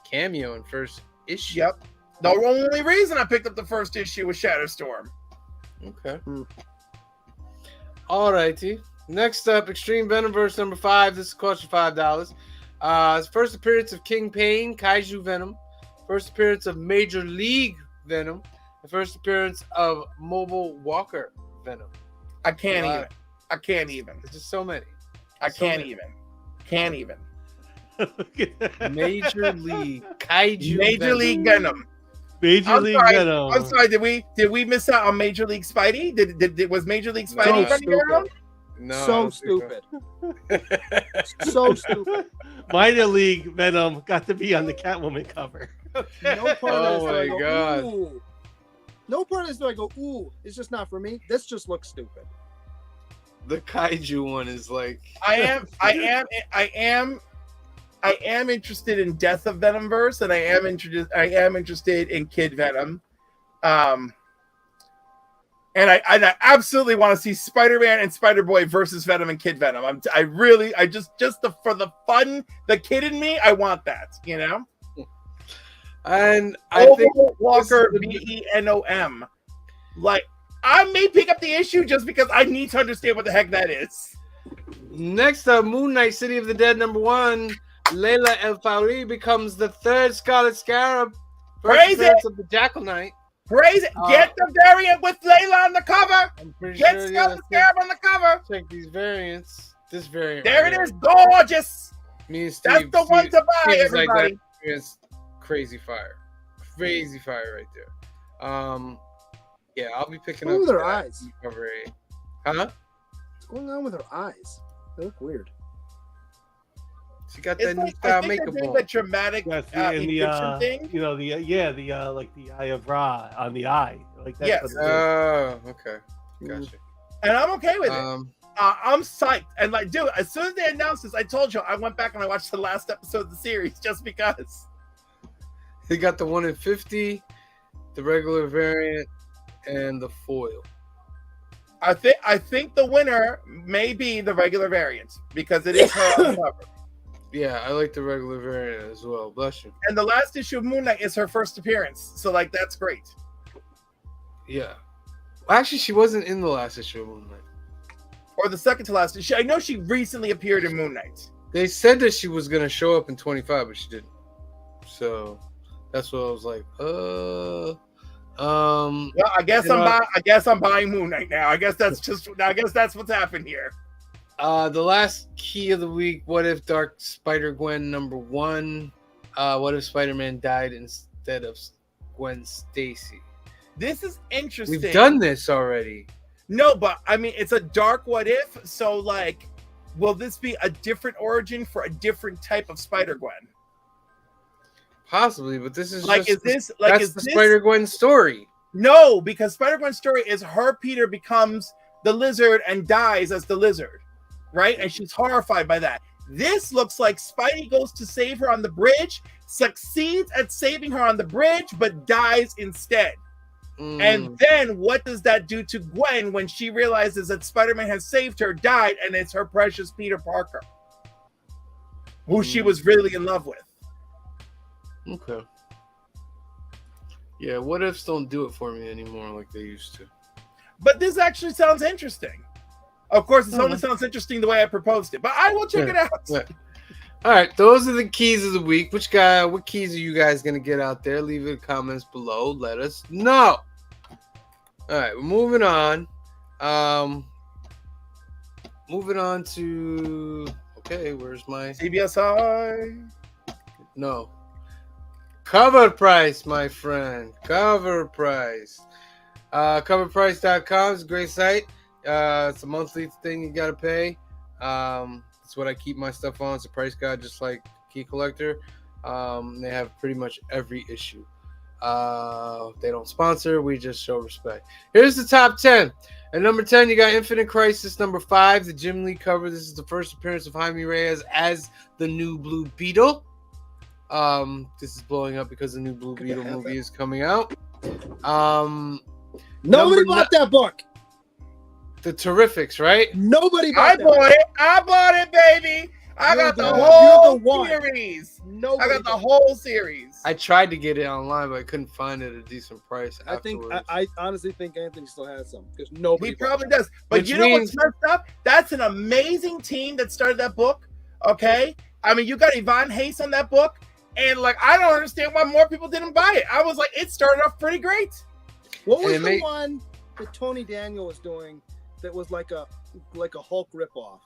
[SPEAKER 1] Cameo in first issue.
[SPEAKER 5] Yep. The only reason I picked up the first issue was Shatterstorm.
[SPEAKER 1] Okay. All righty. Next up, Extreme Venomverse #5. This costs you $5. It's first appearance of King Pain, Kaiju Venom. First appearance of Major League Venom. The first appearance of Mobile Walker Venom.
[SPEAKER 5] I can't
[SPEAKER 1] Wow.
[SPEAKER 5] even. I can't even.
[SPEAKER 1] There's just so many.
[SPEAKER 5] I
[SPEAKER 1] So
[SPEAKER 5] can't
[SPEAKER 1] many.
[SPEAKER 5] even. Can't even.
[SPEAKER 1] Major League Kaiju
[SPEAKER 5] Major
[SPEAKER 1] Venom.
[SPEAKER 5] League Venom.
[SPEAKER 3] Major
[SPEAKER 5] I'm
[SPEAKER 3] League
[SPEAKER 5] sorry.
[SPEAKER 3] Venom.
[SPEAKER 5] I'm sorry. Did we miss out on Major League Spidey? Was Major League Spidey
[SPEAKER 4] So
[SPEAKER 5] running
[SPEAKER 4] stupid.
[SPEAKER 5] around?
[SPEAKER 1] No, I
[SPEAKER 4] So
[SPEAKER 1] don't think
[SPEAKER 4] stupid. So stupid.
[SPEAKER 3] Minor League Venom got to be on the Catwoman cover.
[SPEAKER 4] No part of
[SPEAKER 1] Oh
[SPEAKER 4] this do I
[SPEAKER 1] my
[SPEAKER 4] go,
[SPEAKER 1] God.
[SPEAKER 4] ooh. No part of this do I go, ooh. It's just not for me. This just looks stupid.
[SPEAKER 1] The kaiju one is like.
[SPEAKER 5] I am interested in Death of Venomverse, and I am interested in Kid Venom. And I absolutely want to see Spider-Man and Spider-Boy versus Venom and Kid Venom. For the fun, the kid in me, I want that, you know?
[SPEAKER 1] And I think
[SPEAKER 5] Walker,
[SPEAKER 1] this is
[SPEAKER 5] Venom. Like, I may pick up the issue just because I need to understand what the heck that is.
[SPEAKER 1] next up, Moon Knight, City of the Dead, #1. Layla El Faouly becomes the third Scarlet Scarab. First
[SPEAKER 5] Praise
[SPEAKER 1] appearance of the Jackal Knight.
[SPEAKER 5] Praise it. Get the variant with Layla on the cover.
[SPEAKER 1] I'm pretty
[SPEAKER 5] Get
[SPEAKER 1] sure
[SPEAKER 5] Scarlet Scarab on the cover.
[SPEAKER 1] check these variants. This variant.
[SPEAKER 5] There
[SPEAKER 1] right
[SPEAKER 5] it
[SPEAKER 1] here.
[SPEAKER 5] is. Gorgeous.
[SPEAKER 1] Me and Steve.
[SPEAKER 5] That's the one to buy,
[SPEAKER 1] Steve is like
[SPEAKER 5] everybody.
[SPEAKER 1] that. It's crazy fire. Crazy fire right there. Yeah, I'll be picking
[SPEAKER 4] What's
[SPEAKER 1] up
[SPEAKER 4] with her
[SPEAKER 1] that
[SPEAKER 4] eyes?
[SPEAKER 1] cover 8. Huh?
[SPEAKER 4] What's going on with her eyes? They look weird.
[SPEAKER 1] She got
[SPEAKER 5] It's
[SPEAKER 1] that new
[SPEAKER 5] like,
[SPEAKER 1] style
[SPEAKER 5] I think
[SPEAKER 1] makeup
[SPEAKER 5] they're doing
[SPEAKER 1] on.
[SPEAKER 5] the dramatic
[SPEAKER 3] That's
[SPEAKER 5] Egyptian thing.
[SPEAKER 3] you know, like the Eye of Ra on the eye. Like that's
[SPEAKER 5] Yes.
[SPEAKER 3] what it is.
[SPEAKER 1] Oh, okay. Gotcha.
[SPEAKER 5] And I'm okay with it.
[SPEAKER 1] Um,
[SPEAKER 5] I'm psyched. And like, dude, as soon as they announced this, I told you I went back and I watched the last episode of the series just because.
[SPEAKER 1] he got the 1 in 50, the regular variant, and the foil.
[SPEAKER 5] I think the winner may be the regular variant because it is her on the cover.
[SPEAKER 1] Yeah, I like the regular variant as well. Bless you.
[SPEAKER 5] And the last issue of Moon Knight is her first appearance. So like that's great.
[SPEAKER 1] Yeah. Well, actually, she wasn't in the last issue of Moon Knight.
[SPEAKER 5] Or the second to last issue. I know she recently appeared in Moon Knight.
[SPEAKER 1] They said that she was gonna show up in 25, but she didn't. So that's what I was like.
[SPEAKER 5] Well, I guess
[SPEAKER 1] You know,
[SPEAKER 5] I'm buying Moon Knight now. I guess that's what's happened here.
[SPEAKER 1] The last key of the week. What if Dark Spider-Gwen #1? What if Spider-Man died instead of Gwen Stacy?
[SPEAKER 5] This is interesting.
[SPEAKER 1] We've done this already.
[SPEAKER 5] No, but I mean it's a dark what if. So like, will this be a different origin for a different type of Spider-Gwen?
[SPEAKER 1] Possibly, but this is
[SPEAKER 5] Like,
[SPEAKER 1] just
[SPEAKER 5] is
[SPEAKER 1] the
[SPEAKER 5] this
[SPEAKER 1] Spider-Gwen story.
[SPEAKER 5] No, because Spider-Gwen's story is her Peter becomes the Lizard and dies as the Lizard, right? And she's horrified by that. This looks like Spidey goes to save her on the bridge, succeeds at saving her on the bridge, but dies instead. And then what does that do to Gwen when she realizes that Spider-Man has saved her, died, and it's her precious Peter Parker, who she was really in love with?
[SPEAKER 1] Okay. Yeah, what ifs don't do it for me anymore like they used to.
[SPEAKER 5] But this actually sounds interesting. Of course, it only sounds interesting the way I proposed it, but I will check it out.
[SPEAKER 1] Yeah. All right, those are the keys of the week. What keys are you guys gonna get out there? Leave it in the comments below. Let us know. All right, we're moving on. Moving on to where's my
[SPEAKER 5] CBSI.
[SPEAKER 1] no cover price, my friend. Cover price. Coverprice.com is a great site. It's a monthly thing you gotta pay. It's what I keep my stuff on. It's a price guide, just like Key Collector. They have pretty much every issue. They don't sponsor. We just show respect. Here's the top 10. At number 10, you got Infinite Crisis #5, the Jim Lee cover. This is the first appearance of Jaime Reyes as the new Blue Beetle. This is blowing up because the new Blue Beetle movie is coming out.
[SPEAKER 4] Nobody bought that book.
[SPEAKER 1] The Terrifics, right?
[SPEAKER 4] Nobody
[SPEAKER 5] I
[SPEAKER 4] bought that.
[SPEAKER 5] bought it. I bought it, baby. I
[SPEAKER 4] You're
[SPEAKER 5] got the
[SPEAKER 4] the-
[SPEAKER 5] whole
[SPEAKER 4] you're the one.
[SPEAKER 5] series.
[SPEAKER 4] Nobody
[SPEAKER 5] I got the
[SPEAKER 4] bought
[SPEAKER 5] whole series.
[SPEAKER 1] I tried to get it online, but I couldn't find it at a decent price.
[SPEAKER 4] I think
[SPEAKER 1] afterwards.
[SPEAKER 4] I honestly think Anthony still has some because nobody.
[SPEAKER 5] He
[SPEAKER 4] bought
[SPEAKER 5] probably
[SPEAKER 4] that.
[SPEAKER 5] does. But
[SPEAKER 1] Which
[SPEAKER 5] you know
[SPEAKER 1] means-
[SPEAKER 5] what's messed up? That's an amazing team that started that book. Okay. I mean, you got Yvonne Hayes on that book. And like, I don't understand why more people didn't buy it. I was like, it started off pretty great.
[SPEAKER 4] What was
[SPEAKER 1] And
[SPEAKER 4] the
[SPEAKER 1] they-
[SPEAKER 4] one that Tony Daniel was doing that was like a Hulk ripoff?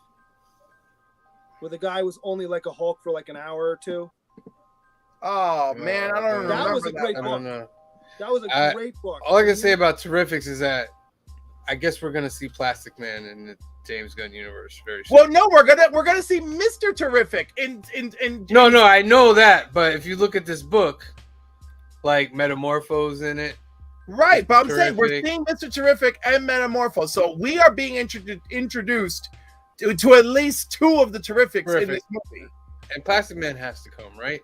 [SPEAKER 4] Where the guy was only like a Hulk for like an hour or two.
[SPEAKER 5] Oh man, I don't remember
[SPEAKER 4] That was a great
[SPEAKER 1] I
[SPEAKER 4] book.
[SPEAKER 1] don't know.
[SPEAKER 4] That was a
[SPEAKER 1] I-
[SPEAKER 4] great book.
[SPEAKER 1] All I can say about Terrifics is that I guess we're gonna see Plastic Man in the James Gunn universe very soon.
[SPEAKER 5] Well, no, we're gonna see Mr. Terrific in
[SPEAKER 1] No, I know that, but if you look at this book, like Metamorphose in it.
[SPEAKER 5] Right, but I'm saying we're
[SPEAKER 1] Terrific.
[SPEAKER 5] seeing Mr. Terrific and Metamorpho, so we are being introduced to at least two of the Terrifics in this movie.
[SPEAKER 1] And Plastic Man has to come, right?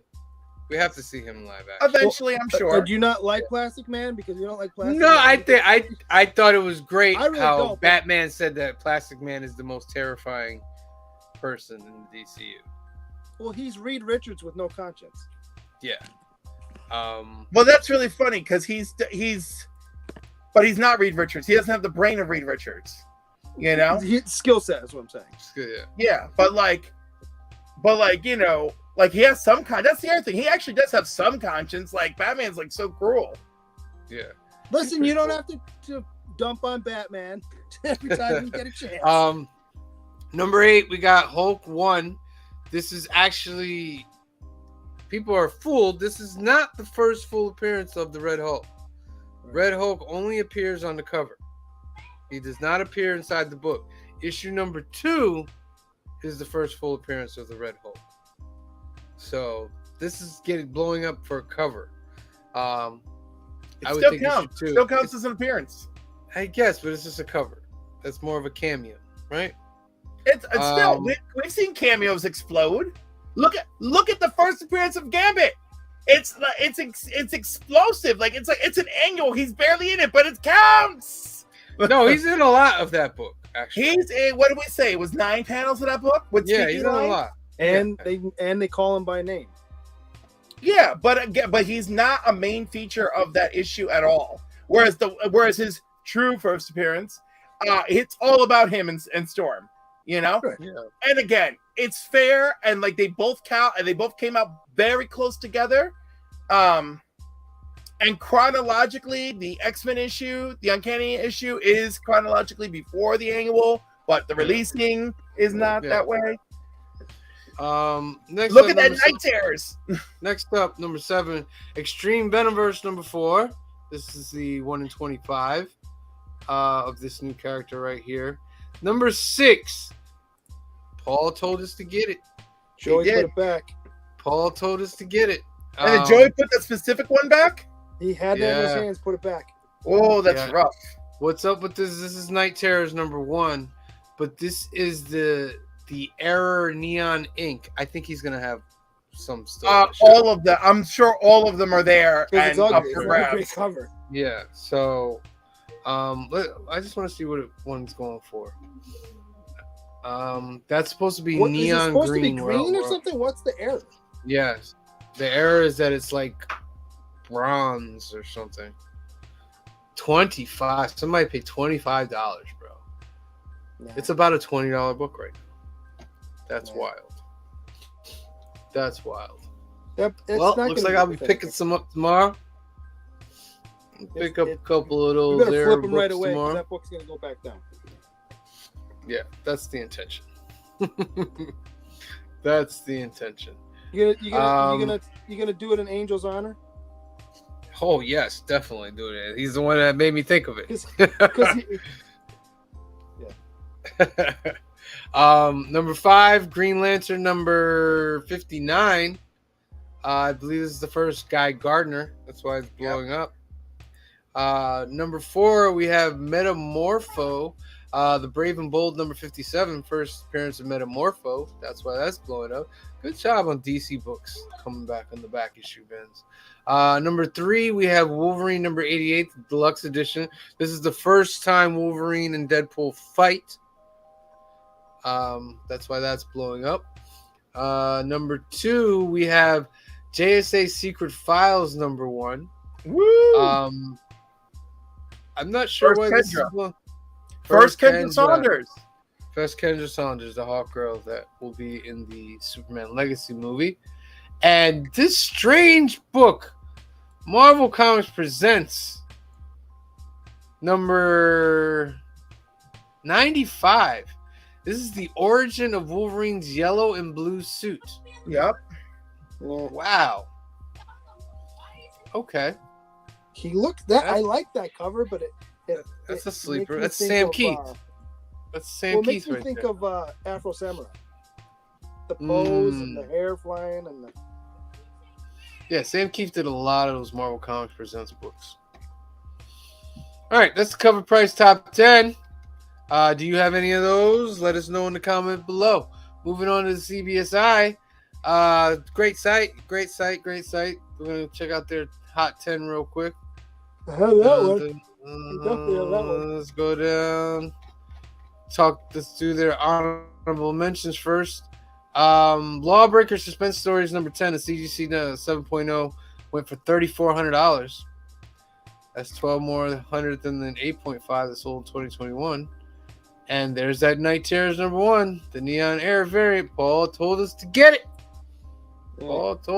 [SPEAKER 1] We have to see him in live action.
[SPEAKER 5] Eventually, I'm sure.
[SPEAKER 4] Do you not like Plastic Man because you don't like Plastic
[SPEAKER 1] No,
[SPEAKER 4] Man?
[SPEAKER 1] I thought it was great
[SPEAKER 4] I really
[SPEAKER 1] how
[SPEAKER 4] don't, but-
[SPEAKER 1] Batman said that Plastic Man is the most terrifying person in the DCU.
[SPEAKER 4] Well, he's Reed Richards with no conscience.
[SPEAKER 1] Yeah.
[SPEAKER 5] Well, that's really funny because he's not Reed Richards. He doesn't have the brain of Reed Richards. You know?
[SPEAKER 4] Skill set is what I'm saying.
[SPEAKER 1] Yeah.
[SPEAKER 5] Yeah, but you know, like he has some kind. That's the other thing. He actually does have some conscience. Like Batman's like so cruel.
[SPEAKER 1] Yeah.
[SPEAKER 4] Listen, you don't have to dump on Batman every time you get a chance.
[SPEAKER 1] Number 8, we got Hulk 1. This is actually, people are fooled. This is not the first full appearance of the Red Hulk. Red Hulk only appears on the cover. He does not appear inside the book. Issue number 2 is the first full appearance of the Red Hulk. So this is blowing up for a cover. I would
[SPEAKER 5] Still
[SPEAKER 1] think
[SPEAKER 5] counts.
[SPEAKER 1] issue 2.
[SPEAKER 5] Still counts as an appearance.
[SPEAKER 1] I guess, but it's just a cover. That's more of a cameo, right?
[SPEAKER 5] It's still we've seen cameos explode. Look at the first appearance of Gambit. It's explosive. Like it's an annual. He's barely in it, but it counts.
[SPEAKER 1] No, he's in a lot of that book. Actually,
[SPEAKER 5] He's in. What did we say? It was 9 panels of that book. With
[SPEAKER 1] yeah,
[SPEAKER 5] speaking
[SPEAKER 1] he's in a
[SPEAKER 5] lines?
[SPEAKER 1] lot.
[SPEAKER 4] And they call him by name.
[SPEAKER 5] Yeah, but he's not a main feature of that issue at all. Whereas his true first appearance, it's all about him and Storm. You know.
[SPEAKER 4] Right.
[SPEAKER 1] Yeah.
[SPEAKER 5] And again, it's fair, and like they both count, and they both came out very close together. And chronologically, the X-Men issue, the Uncanny issue, is chronologically before the annual, but the releasing is not that way.
[SPEAKER 1] Next
[SPEAKER 5] Look
[SPEAKER 1] up,
[SPEAKER 5] at that
[SPEAKER 1] number
[SPEAKER 5] Night Terrors.
[SPEAKER 1] Next up, number 7, Extreme Venomverse number 4. This is the 1 in 25 of this new character right here. Number 6, Paul told us to get it.
[SPEAKER 4] Joey
[SPEAKER 5] did.
[SPEAKER 4] put it back.
[SPEAKER 1] Paul told us to get it.
[SPEAKER 5] And did Joey put that specific one back?
[SPEAKER 4] He had that in his
[SPEAKER 1] Yeah.
[SPEAKER 4] hands. Put it back.
[SPEAKER 5] Oh, that's
[SPEAKER 1] Yeah.
[SPEAKER 5] rough.
[SPEAKER 1] What's up with this? This is Night Terrors number 1, but this is the Error Neon Ink. I think he's gonna have some stuff.
[SPEAKER 5] All of them. I'm sure all of them are there
[SPEAKER 4] Because
[SPEAKER 5] and
[SPEAKER 4] it's
[SPEAKER 5] up
[SPEAKER 4] ugly.
[SPEAKER 5] for
[SPEAKER 4] It's not a great
[SPEAKER 5] grabs.
[SPEAKER 4] cover.
[SPEAKER 1] Yeah. So, I just want to see what one's going for. That's supposed to be
[SPEAKER 4] What, is it
[SPEAKER 1] neon
[SPEAKER 4] supposed
[SPEAKER 1] green.
[SPEAKER 4] to be green or
[SPEAKER 1] Well,
[SPEAKER 4] something? What's the error?
[SPEAKER 1] Yes. The error is that it's like bronze or something. 25. Somebody paid $25, bro.
[SPEAKER 4] Nah.
[SPEAKER 1] It's about a $20 book right now. That's
[SPEAKER 4] Yeah.
[SPEAKER 1] wild. That's wild.
[SPEAKER 4] It's
[SPEAKER 1] Well,
[SPEAKER 4] not
[SPEAKER 1] looks
[SPEAKER 4] gonna
[SPEAKER 1] like I'll be
[SPEAKER 4] anything.
[SPEAKER 1] picking some up tomorrow. Pick up a couple of
[SPEAKER 4] You
[SPEAKER 1] those
[SPEAKER 4] better
[SPEAKER 1] error
[SPEAKER 4] flip them right
[SPEAKER 1] books
[SPEAKER 4] away because
[SPEAKER 1] tomorrow.
[SPEAKER 4] that book's gonna go back down.
[SPEAKER 1] Yeah, that's the intention. That's the intention.
[SPEAKER 4] You gonna do it in Angel's honor?
[SPEAKER 1] Oh yes, definitely do it. He's the one that made me think of it.
[SPEAKER 4] Because
[SPEAKER 1] Number 5, Green Lantern number 59. I believe this is the first Guy Gardner. That's why it's blowing up. Number 4, we have Metamorpho. The Brave and Bold number 57, first appearance of Metamorpho. That's why that's blowing up. Good job on DC books coming back on the back issue bins. Number 3, we have Wolverine number 88, the deluxe edition. This is the first time Wolverine and Deadpool fight. That's why that's blowing up. Number 2, we have JSA Secret Files number 1.
[SPEAKER 5] Woo!
[SPEAKER 1] I'm not sure
[SPEAKER 5] First
[SPEAKER 1] why this is
[SPEAKER 5] Kendra.
[SPEAKER 1] blowing.
[SPEAKER 5] First Kendra Saunders.
[SPEAKER 1] First Kendra Saunders, the Hawk Girl that will be in the Superman Legacy movie. And this strange book, Marvel Comics presents number 95. This is the origin of Wolverine's yellow and blue suit.
[SPEAKER 5] Yep.
[SPEAKER 1] Wow. Okay.
[SPEAKER 4] he looked that I like that cover, but
[SPEAKER 1] That's a
[SPEAKER 4] it
[SPEAKER 1] sleeper.
[SPEAKER 4] makes
[SPEAKER 1] That's
[SPEAKER 4] me
[SPEAKER 1] Sam
[SPEAKER 4] think
[SPEAKER 1] Keith.
[SPEAKER 4] of,
[SPEAKER 1] That's Sam
[SPEAKER 4] well, it
[SPEAKER 1] Keith
[SPEAKER 4] makes me
[SPEAKER 1] right
[SPEAKER 4] think
[SPEAKER 1] there.
[SPEAKER 4] of Afro Samurai. The pose and the
[SPEAKER 1] Mm.
[SPEAKER 4] hair flying and the.
[SPEAKER 1] Yeah, Sam Keith did a lot of those Marvel Comics Presents books. All right, that's the cover price top 10. Do you have any of those? Let us know in the comment below. Moving on to the CBSI. Great site. We're going to check out their Hot 10 real quick.
[SPEAKER 4] I have that one. Definitely have that one.
[SPEAKER 1] Let's go down. Let's do their honorable mentions first. Lawbreaker Suspense Stories number 10, a CGC 7.0, went for $3,400. That's 12 more hundred than the 8.5 that sold in 2021. And there's that Night Terrors number 1, the Neon Air variant. Paul told us to get it.
[SPEAKER 3] I'll have to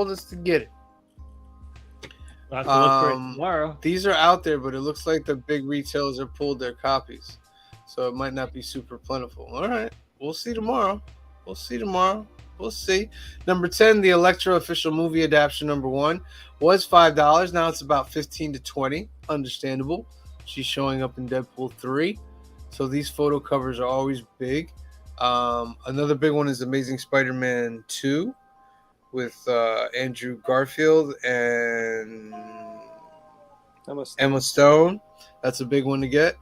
[SPEAKER 3] look for it tomorrow.
[SPEAKER 1] These are out there, but it looks like the big retailers have pulled their copies. So it might not be super plentiful. All right. We'll see tomorrow. We'll see. Number 10, the Electro official movie adaptation number 1 was $5. Now it's about 15 to 20. Understandable. She's showing up in Deadpool 3. So these photo covers are always big. Another big one is Amazing Spider-Man 2 with Andrew Garfield and Emma Stone. That's a big one to get.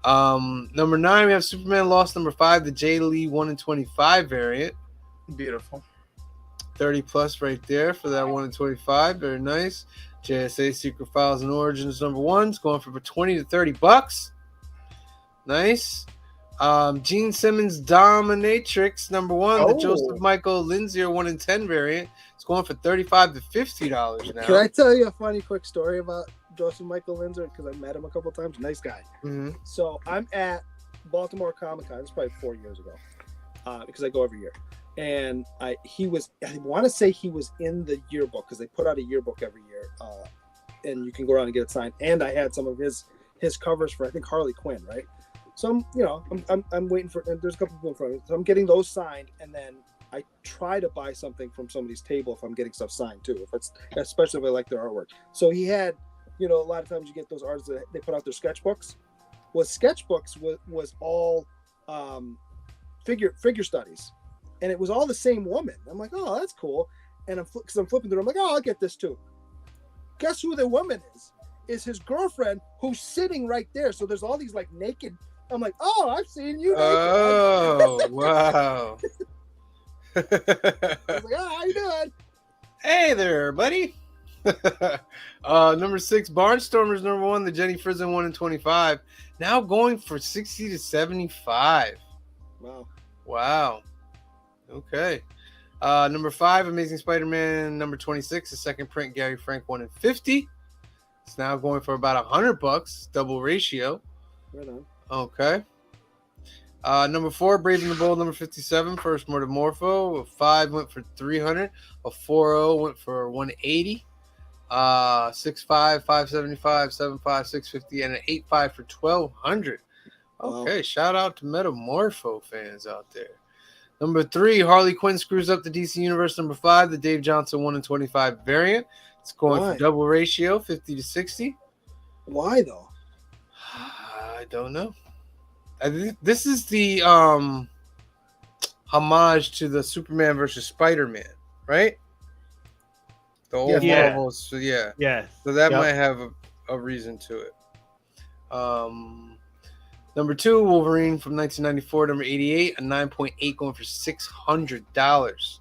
[SPEAKER 1] Number 9, we have Superman Lost number 5, the Jay Lee 1 in 25 variant.
[SPEAKER 5] Beautiful.
[SPEAKER 1] 30 plus right there for that 1 in 25. Very nice. JSA Secret Files and Origins number 1 is going for 20 to 30 bucks. Nice. Gene Simmons Dominatrix number 1, the Joseph Michael Lindsay 1 in 10 variant. It's going for $35 to $50 now.
[SPEAKER 4] Can I tell you a funny quick story about Joseph Michael Lindsay? Because I met him a couple times. Nice guy.
[SPEAKER 1] Mm-hmm.
[SPEAKER 4] So I'm at Baltimore Comic Con. This is probably 4 years ago, because I go every year. And I want to say he was in the yearbook, because they put out a yearbook every year, and you can go around and get it signed. And I had some of his covers for, I think, Harley Quinn, right? So I'm waiting for, and there's a couple people in front of me. So I'm getting those signed, and then I try to buy something from somebody's table if I'm getting stuff signed too, especially if I like their artwork. So he had, a lot of times you get those artists that they put out their sketchbooks. Well, sketchbooks was all figure studies, and it was all the same woman. I'm like, oh, that's cool. And I'm flipping through. I'm like, oh, I'll get this too. Guess who the woman is? Is his girlfriend, who's sitting right there. So there's all these like naked. I'm like, oh, I've seen you naked.
[SPEAKER 1] Oh, wow.
[SPEAKER 4] I was like, oh, how you doing?
[SPEAKER 1] Hey there, buddy. Number 6, Barnstormers number 1, the Jenny Frison 1 in 25. Now going for 60 to 75. Wow. Okay. Number 5, Amazing Spider-Man number 26, the second print, Gary Frank 1 in 50. It's now going for about $100, double ratio.
[SPEAKER 4] Right on.
[SPEAKER 1] Okay. Number 4, Brave and the Bold number 57, first Metamorpho. A 5 went for $300. A 4.0 went for $180. 6.5, $575, 7.5, $650, and an 8.5 for $1,200. Okay, wow. Shout out to Metamorpho fans out there. Number 3, Harley Quinn screws up the DC Universe number 5, the Dave Johnson 1 in 25 variant. It's going for double ratio, 50 to 60.
[SPEAKER 4] Why though?
[SPEAKER 1] I don't know. This is the homage to the Superman versus Spider-Man, right? The old Marvel. So yeah. So that might have a reason to it. Number 2, Wolverine from 1994, number 88, a 9.8 going for $600.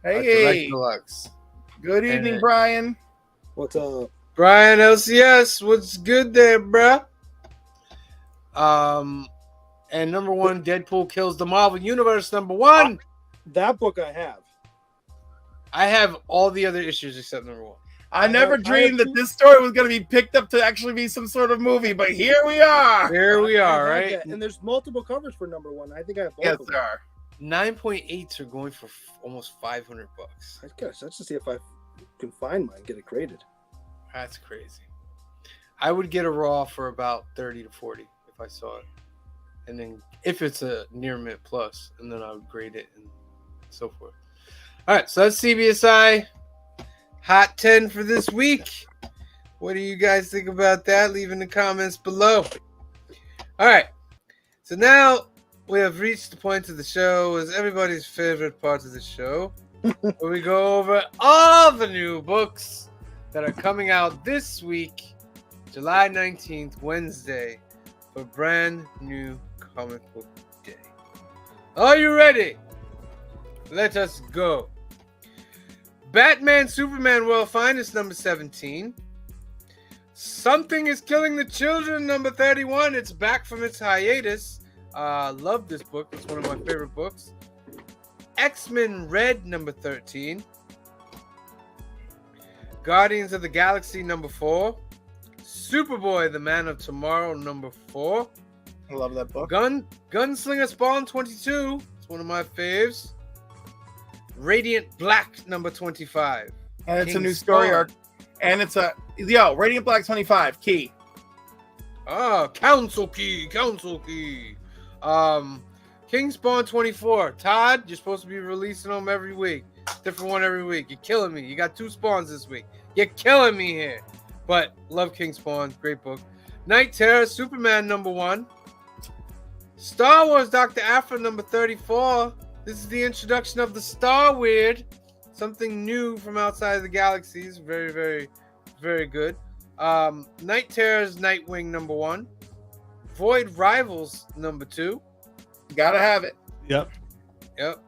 [SPEAKER 5] Hey,
[SPEAKER 1] Deluxe.
[SPEAKER 5] Good evening, Brian.
[SPEAKER 4] What's up,
[SPEAKER 1] Brian LCS? What's good there, bruh? And number 1, Deadpool Kills the Marvel Universe number 1.
[SPEAKER 4] That book I have.
[SPEAKER 1] I have all the other issues except number 1.
[SPEAKER 5] I never dreamed that this story was going to be picked up to actually be some sort of movie, but here we are.
[SPEAKER 1] Here we are, right?
[SPEAKER 4] And there's multiple covers for number 1. I think I have both.
[SPEAKER 5] Yes, there are.
[SPEAKER 1] 9.8s are going for almost $500.
[SPEAKER 4] I guess let's just see if I can find mine, get it graded.
[SPEAKER 1] That's crazy. I would get a raw for about 30 to 40 if I saw it, and then if it's a near mint plus, and then I would grade it and so forth. All right, so that's CBSI Hot 10 for this week. What do you guys think about that? Leave in the comments below. All right. So now we have reached the point of the show, is everybody's favorite part of the show, where we go over all the new books that are coming out this week, July 19th, Wednesday, for brand new comic book day. Are you ready? Let us go. Batman Superman World Finest number 17. Something is Killing the Children number 31. It's back from its hiatus. Love this book. It's one of my favorite books. X-Men Red number 13. Guardians of the Galaxy number 4. Superboy the Man of Tomorrow number 4.
[SPEAKER 5] I love that book.
[SPEAKER 1] Gunslinger Spawn 22. It's one of my faves. Radiant Black number 25.
[SPEAKER 5] And it's
[SPEAKER 1] King
[SPEAKER 5] a new story
[SPEAKER 1] Spawn.
[SPEAKER 5] arc. And it's Radiant Black 25, key.
[SPEAKER 1] Council Key. King Spawn 24. Todd, you're supposed to be releasing them every week. Different one every week. You're killing me. You got 2 spawns this week. You're killing me here. But love King Spawn. Great book. Night Terror, Superman number 1. Star Wars Dr. Aphra number 34. This is the introduction of the Star Weird. Something new from outside of the galaxies. Very, very, very good. Night Terror's Nightwing number 1. Void Rivals number 2.
[SPEAKER 5] Gotta have it.
[SPEAKER 3] Yep.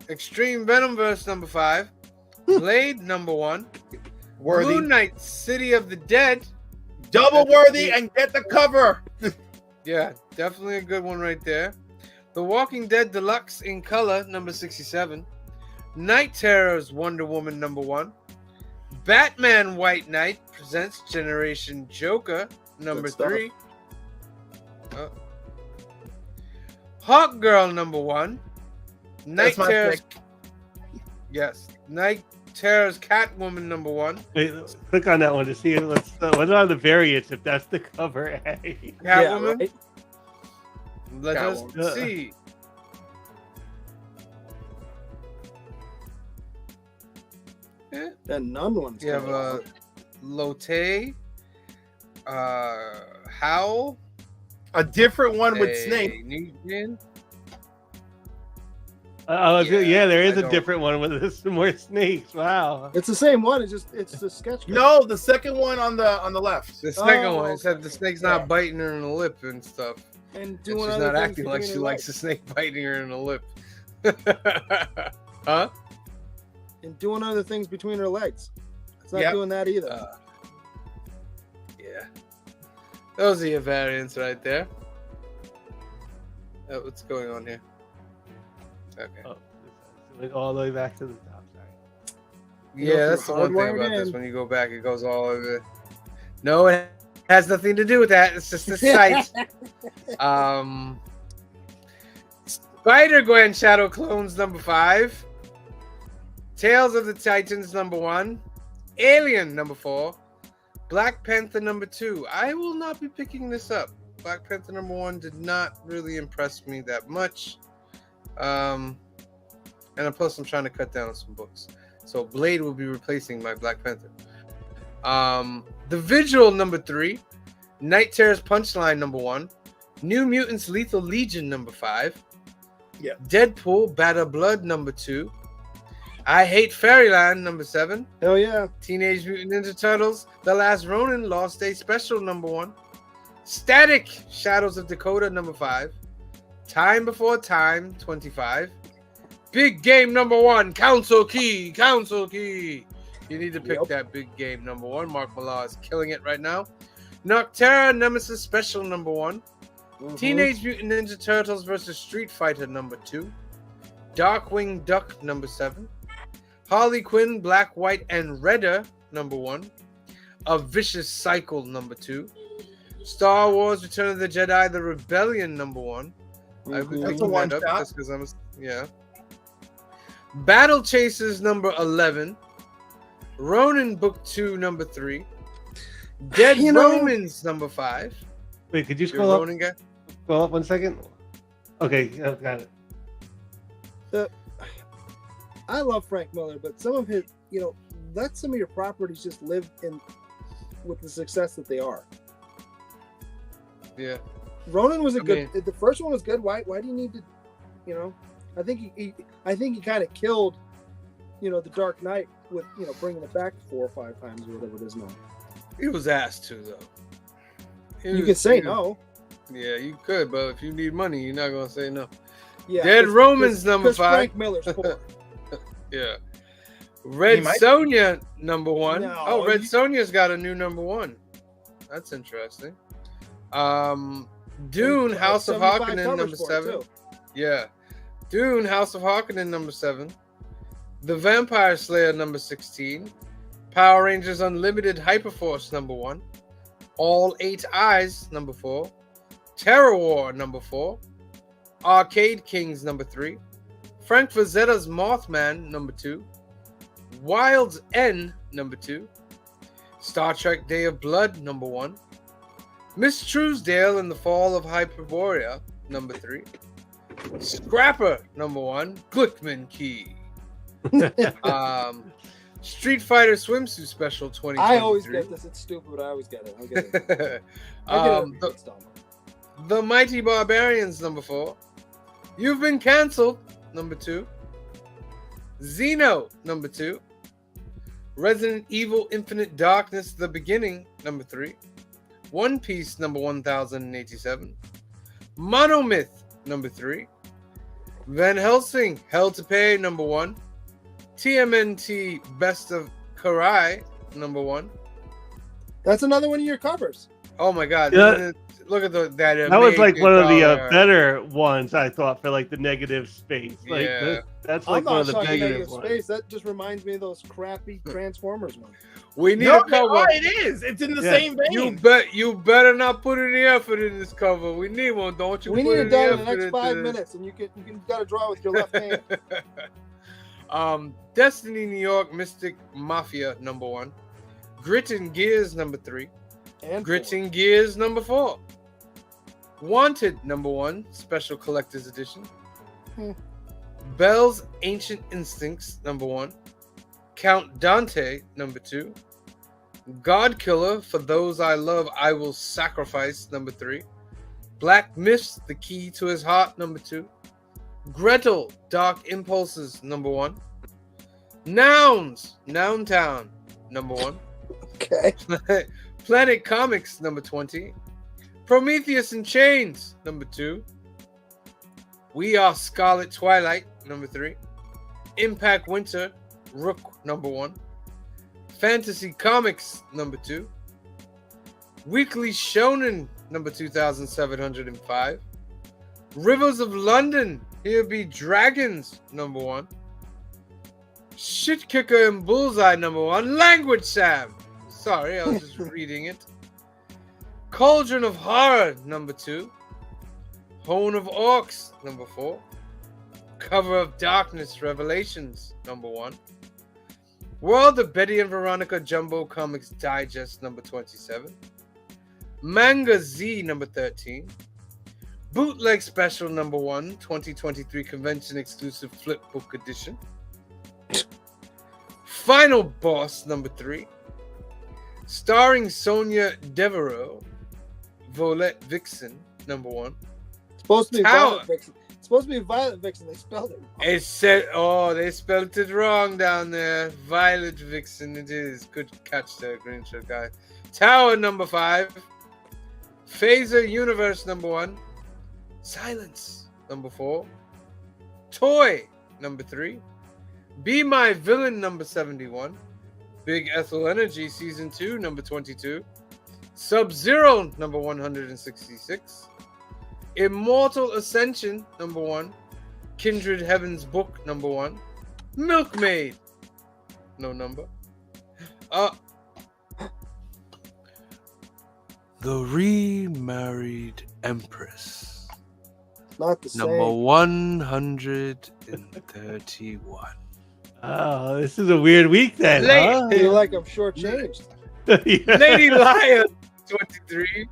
[SPEAKER 1] Extreme Venomverse number 5. Blade number 1.
[SPEAKER 5] Worthy.
[SPEAKER 1] Moon Knight City of the Dead.
[SPEAKER 5] Double worthy and get the cover.
[SPEAKER 1] Yeah, definitely a good one right there. The Walking Dead Deluxe in color number 67. Night Terror's Wonder Woman number 1. Batman White Knight presents Generation Joker number
[SPEAKER 5] Good stuff.
[SPEAKER 1] 3. Hawkgirl number 1. Night
[SPEAKER 5] That's my
[SPEAKER 1] Terror's Night Terror's Catwoman number 1.
[SPEAKER 3] Wait, click on that one to see what are the variants if that's the cover. Hey.
[SPEAKER 1] Catwoman.
[SPEAKER 4] right?
[SPEAKER 1] Let us
[SPEAKER 3] Catwoman.
[SPEAKER 1] see.
[SPEAKER 4] That nun one's
[SPEAKER 1] You have
[SPEAKER 4] coming out.
[SPEAKER 1] Lotte, Howl,
[SPEAKER 5] A different one with
[SPEAKER 1] a
[SPEAKER 5] Snake.
[SPEAKER 1] Negan.
[SPEAKER 3] Yeah, there is
[SPEAKER 1] I
[SPEAKER 3] a
[SPEAKER 1] don't-
[SPEAKER 3] different one with some more snakes. Wow.
[SPEAKER 4] It's the same one. It's the sketch.
[SPEAKER 5] No, the second one on the left.
[SPEAKER 1] The second
[SPEAKER 4] Oh,
[SPEAKER 1] one, except the snake's not
[SPEAKER 5] Yeah.
[SPEAKER 1] biting her in the lip and stuff.
[SPEAKER 4] and
[SPEAKER 1] And
[SPEAKER 4] doing
[SPEAKER 1] she's
[SPEAKER 4] other
[SPEAKER 1] not
[SPEAKER 4] things
[SPEAKER 1] acting like
[SPEAKER 4] between
[SPEAKER 1] she
[SPEAKER 4] her
[SPEAKER 1] likes the
[SPEAKER 4] legs.
[SPEAKER 1] snake biting her in the lip. Huh?
[SPEAKER 4] And doing other things between her legs. It's not
[SPEAKER 5] Yep.
[SPEAKER 4] doing that either.
[SPEAKER 1] Yeah. Those are your variants right there. What's going on here? Okay.
[SPEAKER 3] Oh, went all the way back to the top. Sorry.
[SPEAKER 4] You go
[SPEAKER 1] Yeah, that's the
[SPEAKER 4] through
[SPEAKER 1] one thing
[SPEAKER 4] hardwired
[SPEAKER 1] about this.
[SPEAKER 4] in.
[SPEAKER 1] When you go back, it goes all over. No, it has nothing to do with that. It's just the site. Spider-Gwen Shadow Clones number 5. Tales of the Titans number 1. Alien number 4. Black Panther number 2. I will not be picking this up. Black Panther number 1 did not really impress me that much. And plus I'm trying to cut down on some books. So Blade will be replacing my Black Panther. The Vigil number 3. Night Terror's Punchline number 1. New Mutants Lethal Legion number 5.
[SPEAKER 5] Yeah.
[SPEAKER 1] Deadpool Batter Blood number 2. I Hate Fairyland number 7.
[SPEAKER 4] Hell yeah.
[SPEAKER 1] Teenage Mutant Ninja Turtles The Last Ronin Lost Day Special number 1. Static Shadows of Dakota number 5. Time Before Time 25. Big Game number 1, Council Key. You need to pick
[SPEAKER 4] Yep.
[SPEAKER 1] that Big Game number 1. Mark Millar is killing it right now. Nocterra Nemesis Special number 1.
[SPEAKER 4] Mhm.
[SPEAKER 1] Teenage Mutant Ninja Turtles vs. Street Fighter number 2. Darkwing Duck number 7. Harley Quinn Black, White, and Redder number 1. A Vicious Cycle number 2. Star Wars Return of the Jedi The Rebellion number 1. I've been
[SPEAKER 4] Mhm.
[SPEAKER 5] That's a
[SPEAKER 1] picking that up
[SPEAKER 5] one-shot.
[SPEAKER 1] just because yeah. Battle Chasers number 11. Ronin Book 2 number 3. Dead
[SPEAKER 4] You know-
[SPEAKER 1] Romans number 5.
[SPEAKER 3] Wait, could you
[SPEAKER 1] You're
[SPEAKER 3] scroll
[SPEAKER 1] a
[SPEAKER 3] up?
[SPEAKER 1] Ronin guy?
[SPEAKER 3] Scroll up 1 second. Okay, got it.
[SPEAKER 4] I love Frank Miller, but some of his, let some of your properties just live in with the success that they are.
[SPEAKER 1] Yeah.
[SPEAKER 4] Ronan was a
[SPEAKER 1] I
[SPEAKER 4] good. The first one was good. Why do you need to? You know, I think he kind of killed, the Dark Knight with bringing it back 4 or 5 times or whatever it is now.
[SPEAKER 1] He was asked to though.
[SPEAKER 4] You could say no.
[SPEAKER 1] Yeah, you could, but if you need money, you're not gonna say no.
[SPEAKER 4] Yeah,
[SPEAKER 1] Dead Romans number 5.
[SPEAKER 4] Frank Miller's poor.
[SPEAKER 1] Yeah. Red Sonja number 1.
[SPEAKER 4] No,
[SPEAKER 1] Oh, Red Sonja's got a new number 1. That's interesting. Dune House of
[SPEAKER 4] 75
[SPEAKER 1] Harkonnen
[SPEAKER 4] covers
[SPEAKER 1] number
[SPEAKER 4] for it,
[SPEAKER 1] 7.
[SPEAKER 4] too.
[SPEAKER 1] Yeah. Dune House of Harkonnen number 7. The Vampire Slayer number 16. Power Rangers Unlimited Hyperforce number 1. All 8 Eyes number 4. Terror War number 4. Arcade Kings number 3. Frank Frazzetta's Mothman number 2. Wild's End number 2. Star Trek Day of Blood number 1. Miss Truesdale and the Fall of Hyperborea number 3. Scrapper number 1. Glickman Key. Street Fighter Swimsuit Special 2023.
[SPEAKER 4] I always get this. It's stupid, but I always get it. I get it.
[SPEAKER 1] The Mighty Barbarians number 4. You've Been Cancelled number 2. Xeno number 2. Resident Evil Infinite Darkness The Beginning number 3. One Piece number 1087. Monomyth number 3. Van Helsing Hell to Pay number 1. TMNT Best of Karai number 1.
[SPEAKER 4] That's another one of your covers.
[SPEAKER 1] Oh my god.
[SPEAKER 3] Yeah.
[SPEAKER 1] Look at that.
[SPEAKER 3] That was like one of the better ones, I thought, for like the negative space. Like
[SPEAKER 1] Yeah.
[SPEAKER 3] that's
[SPEAKER 4] I'm
[SPEAKER 3] like one
[SPEAKER 4] not
[SPEAKER 3] of the
[SPEAKER 4] talking
[SPEAKER 3] negative
[SPEAKER 4] negative
[SPEAKER 3] ones.
[SPEAKER 4] space. That just reminds me of those crappy Transformers ones.
[SPEAKER 1] We need
[SPEAKER 5] No,
[SPEAKER 1] a cover.
[SPEAKER 5] it is. It's in the
[SPEAKER 3] Yeah.
[SPEAKER 5] same vein.
[SPEAKER 1] You better not put any effort in this cover. We need one, don't you?
[SPEAKER 4] We
[SPEAKER 1] Put
[SPEAKER 4] need it
[SPEAKER 1] any
[SPEAKER 4] done in the
[SPEAKER 1] effort
[SPEAKER 4] next
[SPEAKER 1] into
[SPEAKER 4] 5
[SPEAKER 1] this.
[SPEAKER 4] minutes, and you got to draw with your left hand.
[SPEAKER 1] Destiny New York Mystic Mafia number 1. Grit and Gears number 3.
[SPEAKER 4] And
[SPEAKER 1] Grit and Gears number 4. Wanted number 1, Special Collector's Edition. Bell's Ancient Instincts number 1. Count Dante number 2. God Killer For Those I Love I Will Sacrifice number 3. Black Myths The Key to His Heart number 2. Gretel Dark Impulses number 1. Nouns Noun Town number 1.
[SPEAKER 4] Okay.
[SPEAKER 1] Planet Comics number 20. Prometheus in Chains number 2. We Are Scarlet Twilight number 3. Impact Winter Rook number 1. Fantasy Comics number 2. Weekly Shonen number 2705. Rivers of London Here Be Dragons number 1. Shit Kicker and Bullseye number 1. Language Sam. Sorry, I was just reading it. Cauldron of Horror number 2. Hone of Orcs number 4. Cover of Darkness Revelations number 1. World of Betty and Veronica Jumbo Comics Digest number 27. Manga Z number 13. Bootleg Special number 1 2023 Convention Exclusive Flipbook Edition. Final Boss number 3. Starring Sonia Devereaux, Volette Vixen number 1.
[SPEAKER 4] It's supposed to be
[SPEAKER 1] Tower.
[SPEAKER 4] Violet Vixen. It's supposed to be Violet Vixen. They spelled it wrong.
[SPEAKER 1] It said, they spelled it wrong down there. Violet Vixen, it is. Good catch there, Green Shirt guy. Tower number 5. Phaser Universe number 1. Silence number 4. Toy number 3. Be My Villain number 71. Big Ethel Energy Season 2 number 22. Sub-Zero number 166. Immortal Ascension number 1. Kindred Heaven's Book number 1. Milkmaid. No number. The Remarried Empress.
[SPEAKER 4] Not the same.
[SPEAKER 1] Number 131.
[SPEAKER 3] Oh, this is a weird week then, huh?
[SPEAKER 4] I feel like I'm shortchanged.
[SPEAKER 3] Yeah.
[SPEAKER 1] Lady Lion 23.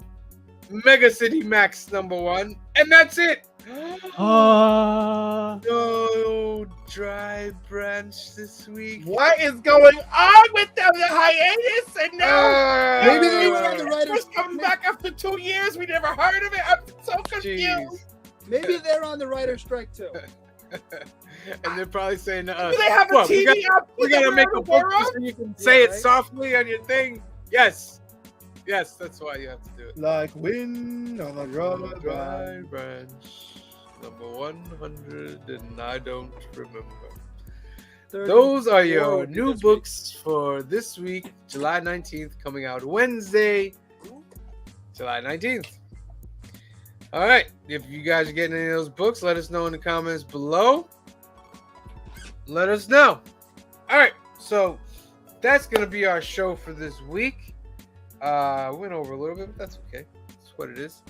[SPEAKER 1] Mega City Max number 1. And that's it.
[SPEAKER 3] Ah.
[SPEAKER 1] No, Dry Drive branch this week.
[SPEAKER 5] What is going on with them? The hiatus, and now
[SPEAKER 4] Maybe they were on the writers.
[SPEAKER 5] First coming back after 2 years. We never heard of it. I'm so confused.
[SPEAKER 1] Jeez.
[SPEAKER 4] Maybe they're on the writer's strike too.
[SPEAKER 1] And they're probably saying to us,
[SPEAKER 5] Do they have a
[SPEAKER 1] "What,
[SPEAKER 5] TV app?
[SPEAKER 1] we gotta make a book
[SPEAKER 5] world?
[SPEAKER 1] so you can say it
[SPEAKER 4] right?
[SPEAKER 1] softly on your thing." Yes, that's why you have to do it.
[SPEAKER 5] Like wind on the
[SPEAKER 1] Drive
[SPEAKER 5] drive.
[SPEAKER 1] branch number 100, and I don't remember. Those are your
[SPEAKER 4] Forward to
[SPEAKER 1] new
[SPEAKER 4] this
[SPEAKER 1] books for this week, July 19th, coming out Wednesday, July 19th. All right. If you guys are getting any of those books, let us know in the comments below. Let us know. All right. So that's going to be our show for this week. Went over a little bit, but that's okay. That's what it is.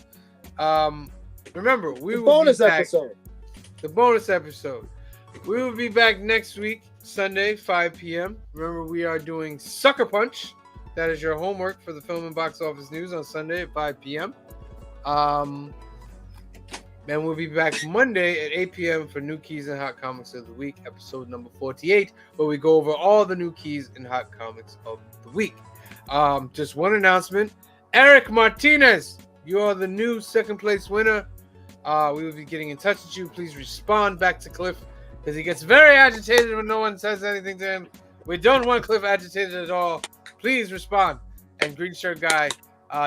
[SPEAKER 1] Remember, we
[SPEAKER 4] The
[SPEAKER 1] will
[SPEAKER 4] bonus
[SPEAKER 1] be back.
[SPEAKER 4] episode.
[SPEAKER 1] The bonus episode. We will be back next week, Sunday, 5 p.m. Remember, we are doing Sucker Punch. That is your homework for the film and box office news on Sunday at 5 p.m. Then we'll be back Monday at 8 p.m. for New Keys and Hot Comics of the Week, episode number 48, where we go over all the new keys and hot comics of the week. Just one announcement. Eric Martinez, you are the new second place winner. We will be getting in touch with you. Please respond back to Cliff because he gets very agitated when no one says anything to him. We don't want Cliff agitated at all. Please respond. And Green Shirt Guy,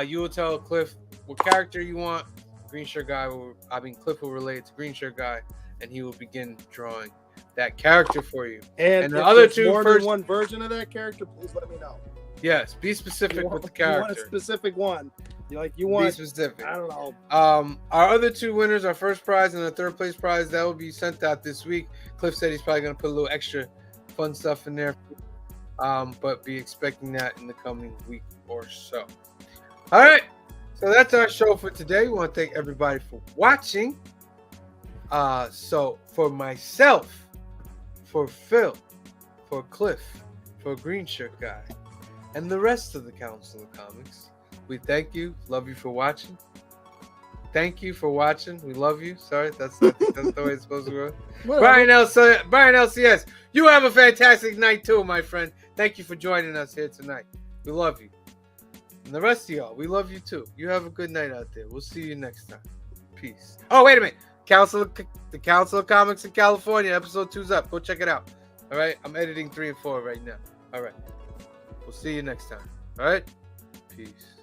[SPEAKER 1] you will tell Cliff what character you want. Green Shirt Guy Cliff will relate to Green Shirt Guy, and he will begin drawing that character for you.
[SPEAKER 4] And
[SPEAKER 1] the
[SPEAKER 4] if
[SPEAKER 1] other
[SPEAKER 4] there's
[SPEAKER 1] two
[SPEAKER 4] more
[SPEAKER 1] first-
[SPEAKER 4] than one version of that character, please let me know.
[SPEAKER 1] Yes, be specific with the character.
[SPEAKER 4] You want a specific one. You
[SPEAKER 1] Be
[SPEAKER 4] want,
[SPEAKER 1] specific.
[SPEAKER 4] I don't know.
[SPEAKER 1] Our other two winners, our first prize and the third place prize, that will be sent out this week. Cliff said he's probably going to put a little extra fun stuff in there. But be expecting that in the coming week or so. All right. So that's our show for today. We want to thank everybody for watching. So for myself, for Phil, for Cliff, for Green Shirt Guy, and the rest of the Council of Comics, we thank you. Love you for watching. Thank you for watching. We love you. Sorry, that's the way it's supposed to go.
[SPEAKER 4] Whatever.
[SPEAKER 1] Brian LCS, you have a fantastic night too, my friend. Thank you for joining us here tonight. We love you. And the rest of y'all, we love you too. You have a good night out there. We'll see you next time. Peace. Oh, wait a minute. The Council of Comics in California, episode 2's up. Go check it out. All right. I'm editing 3 and 4 right now. All right. We'll see you next time. All right. Peace.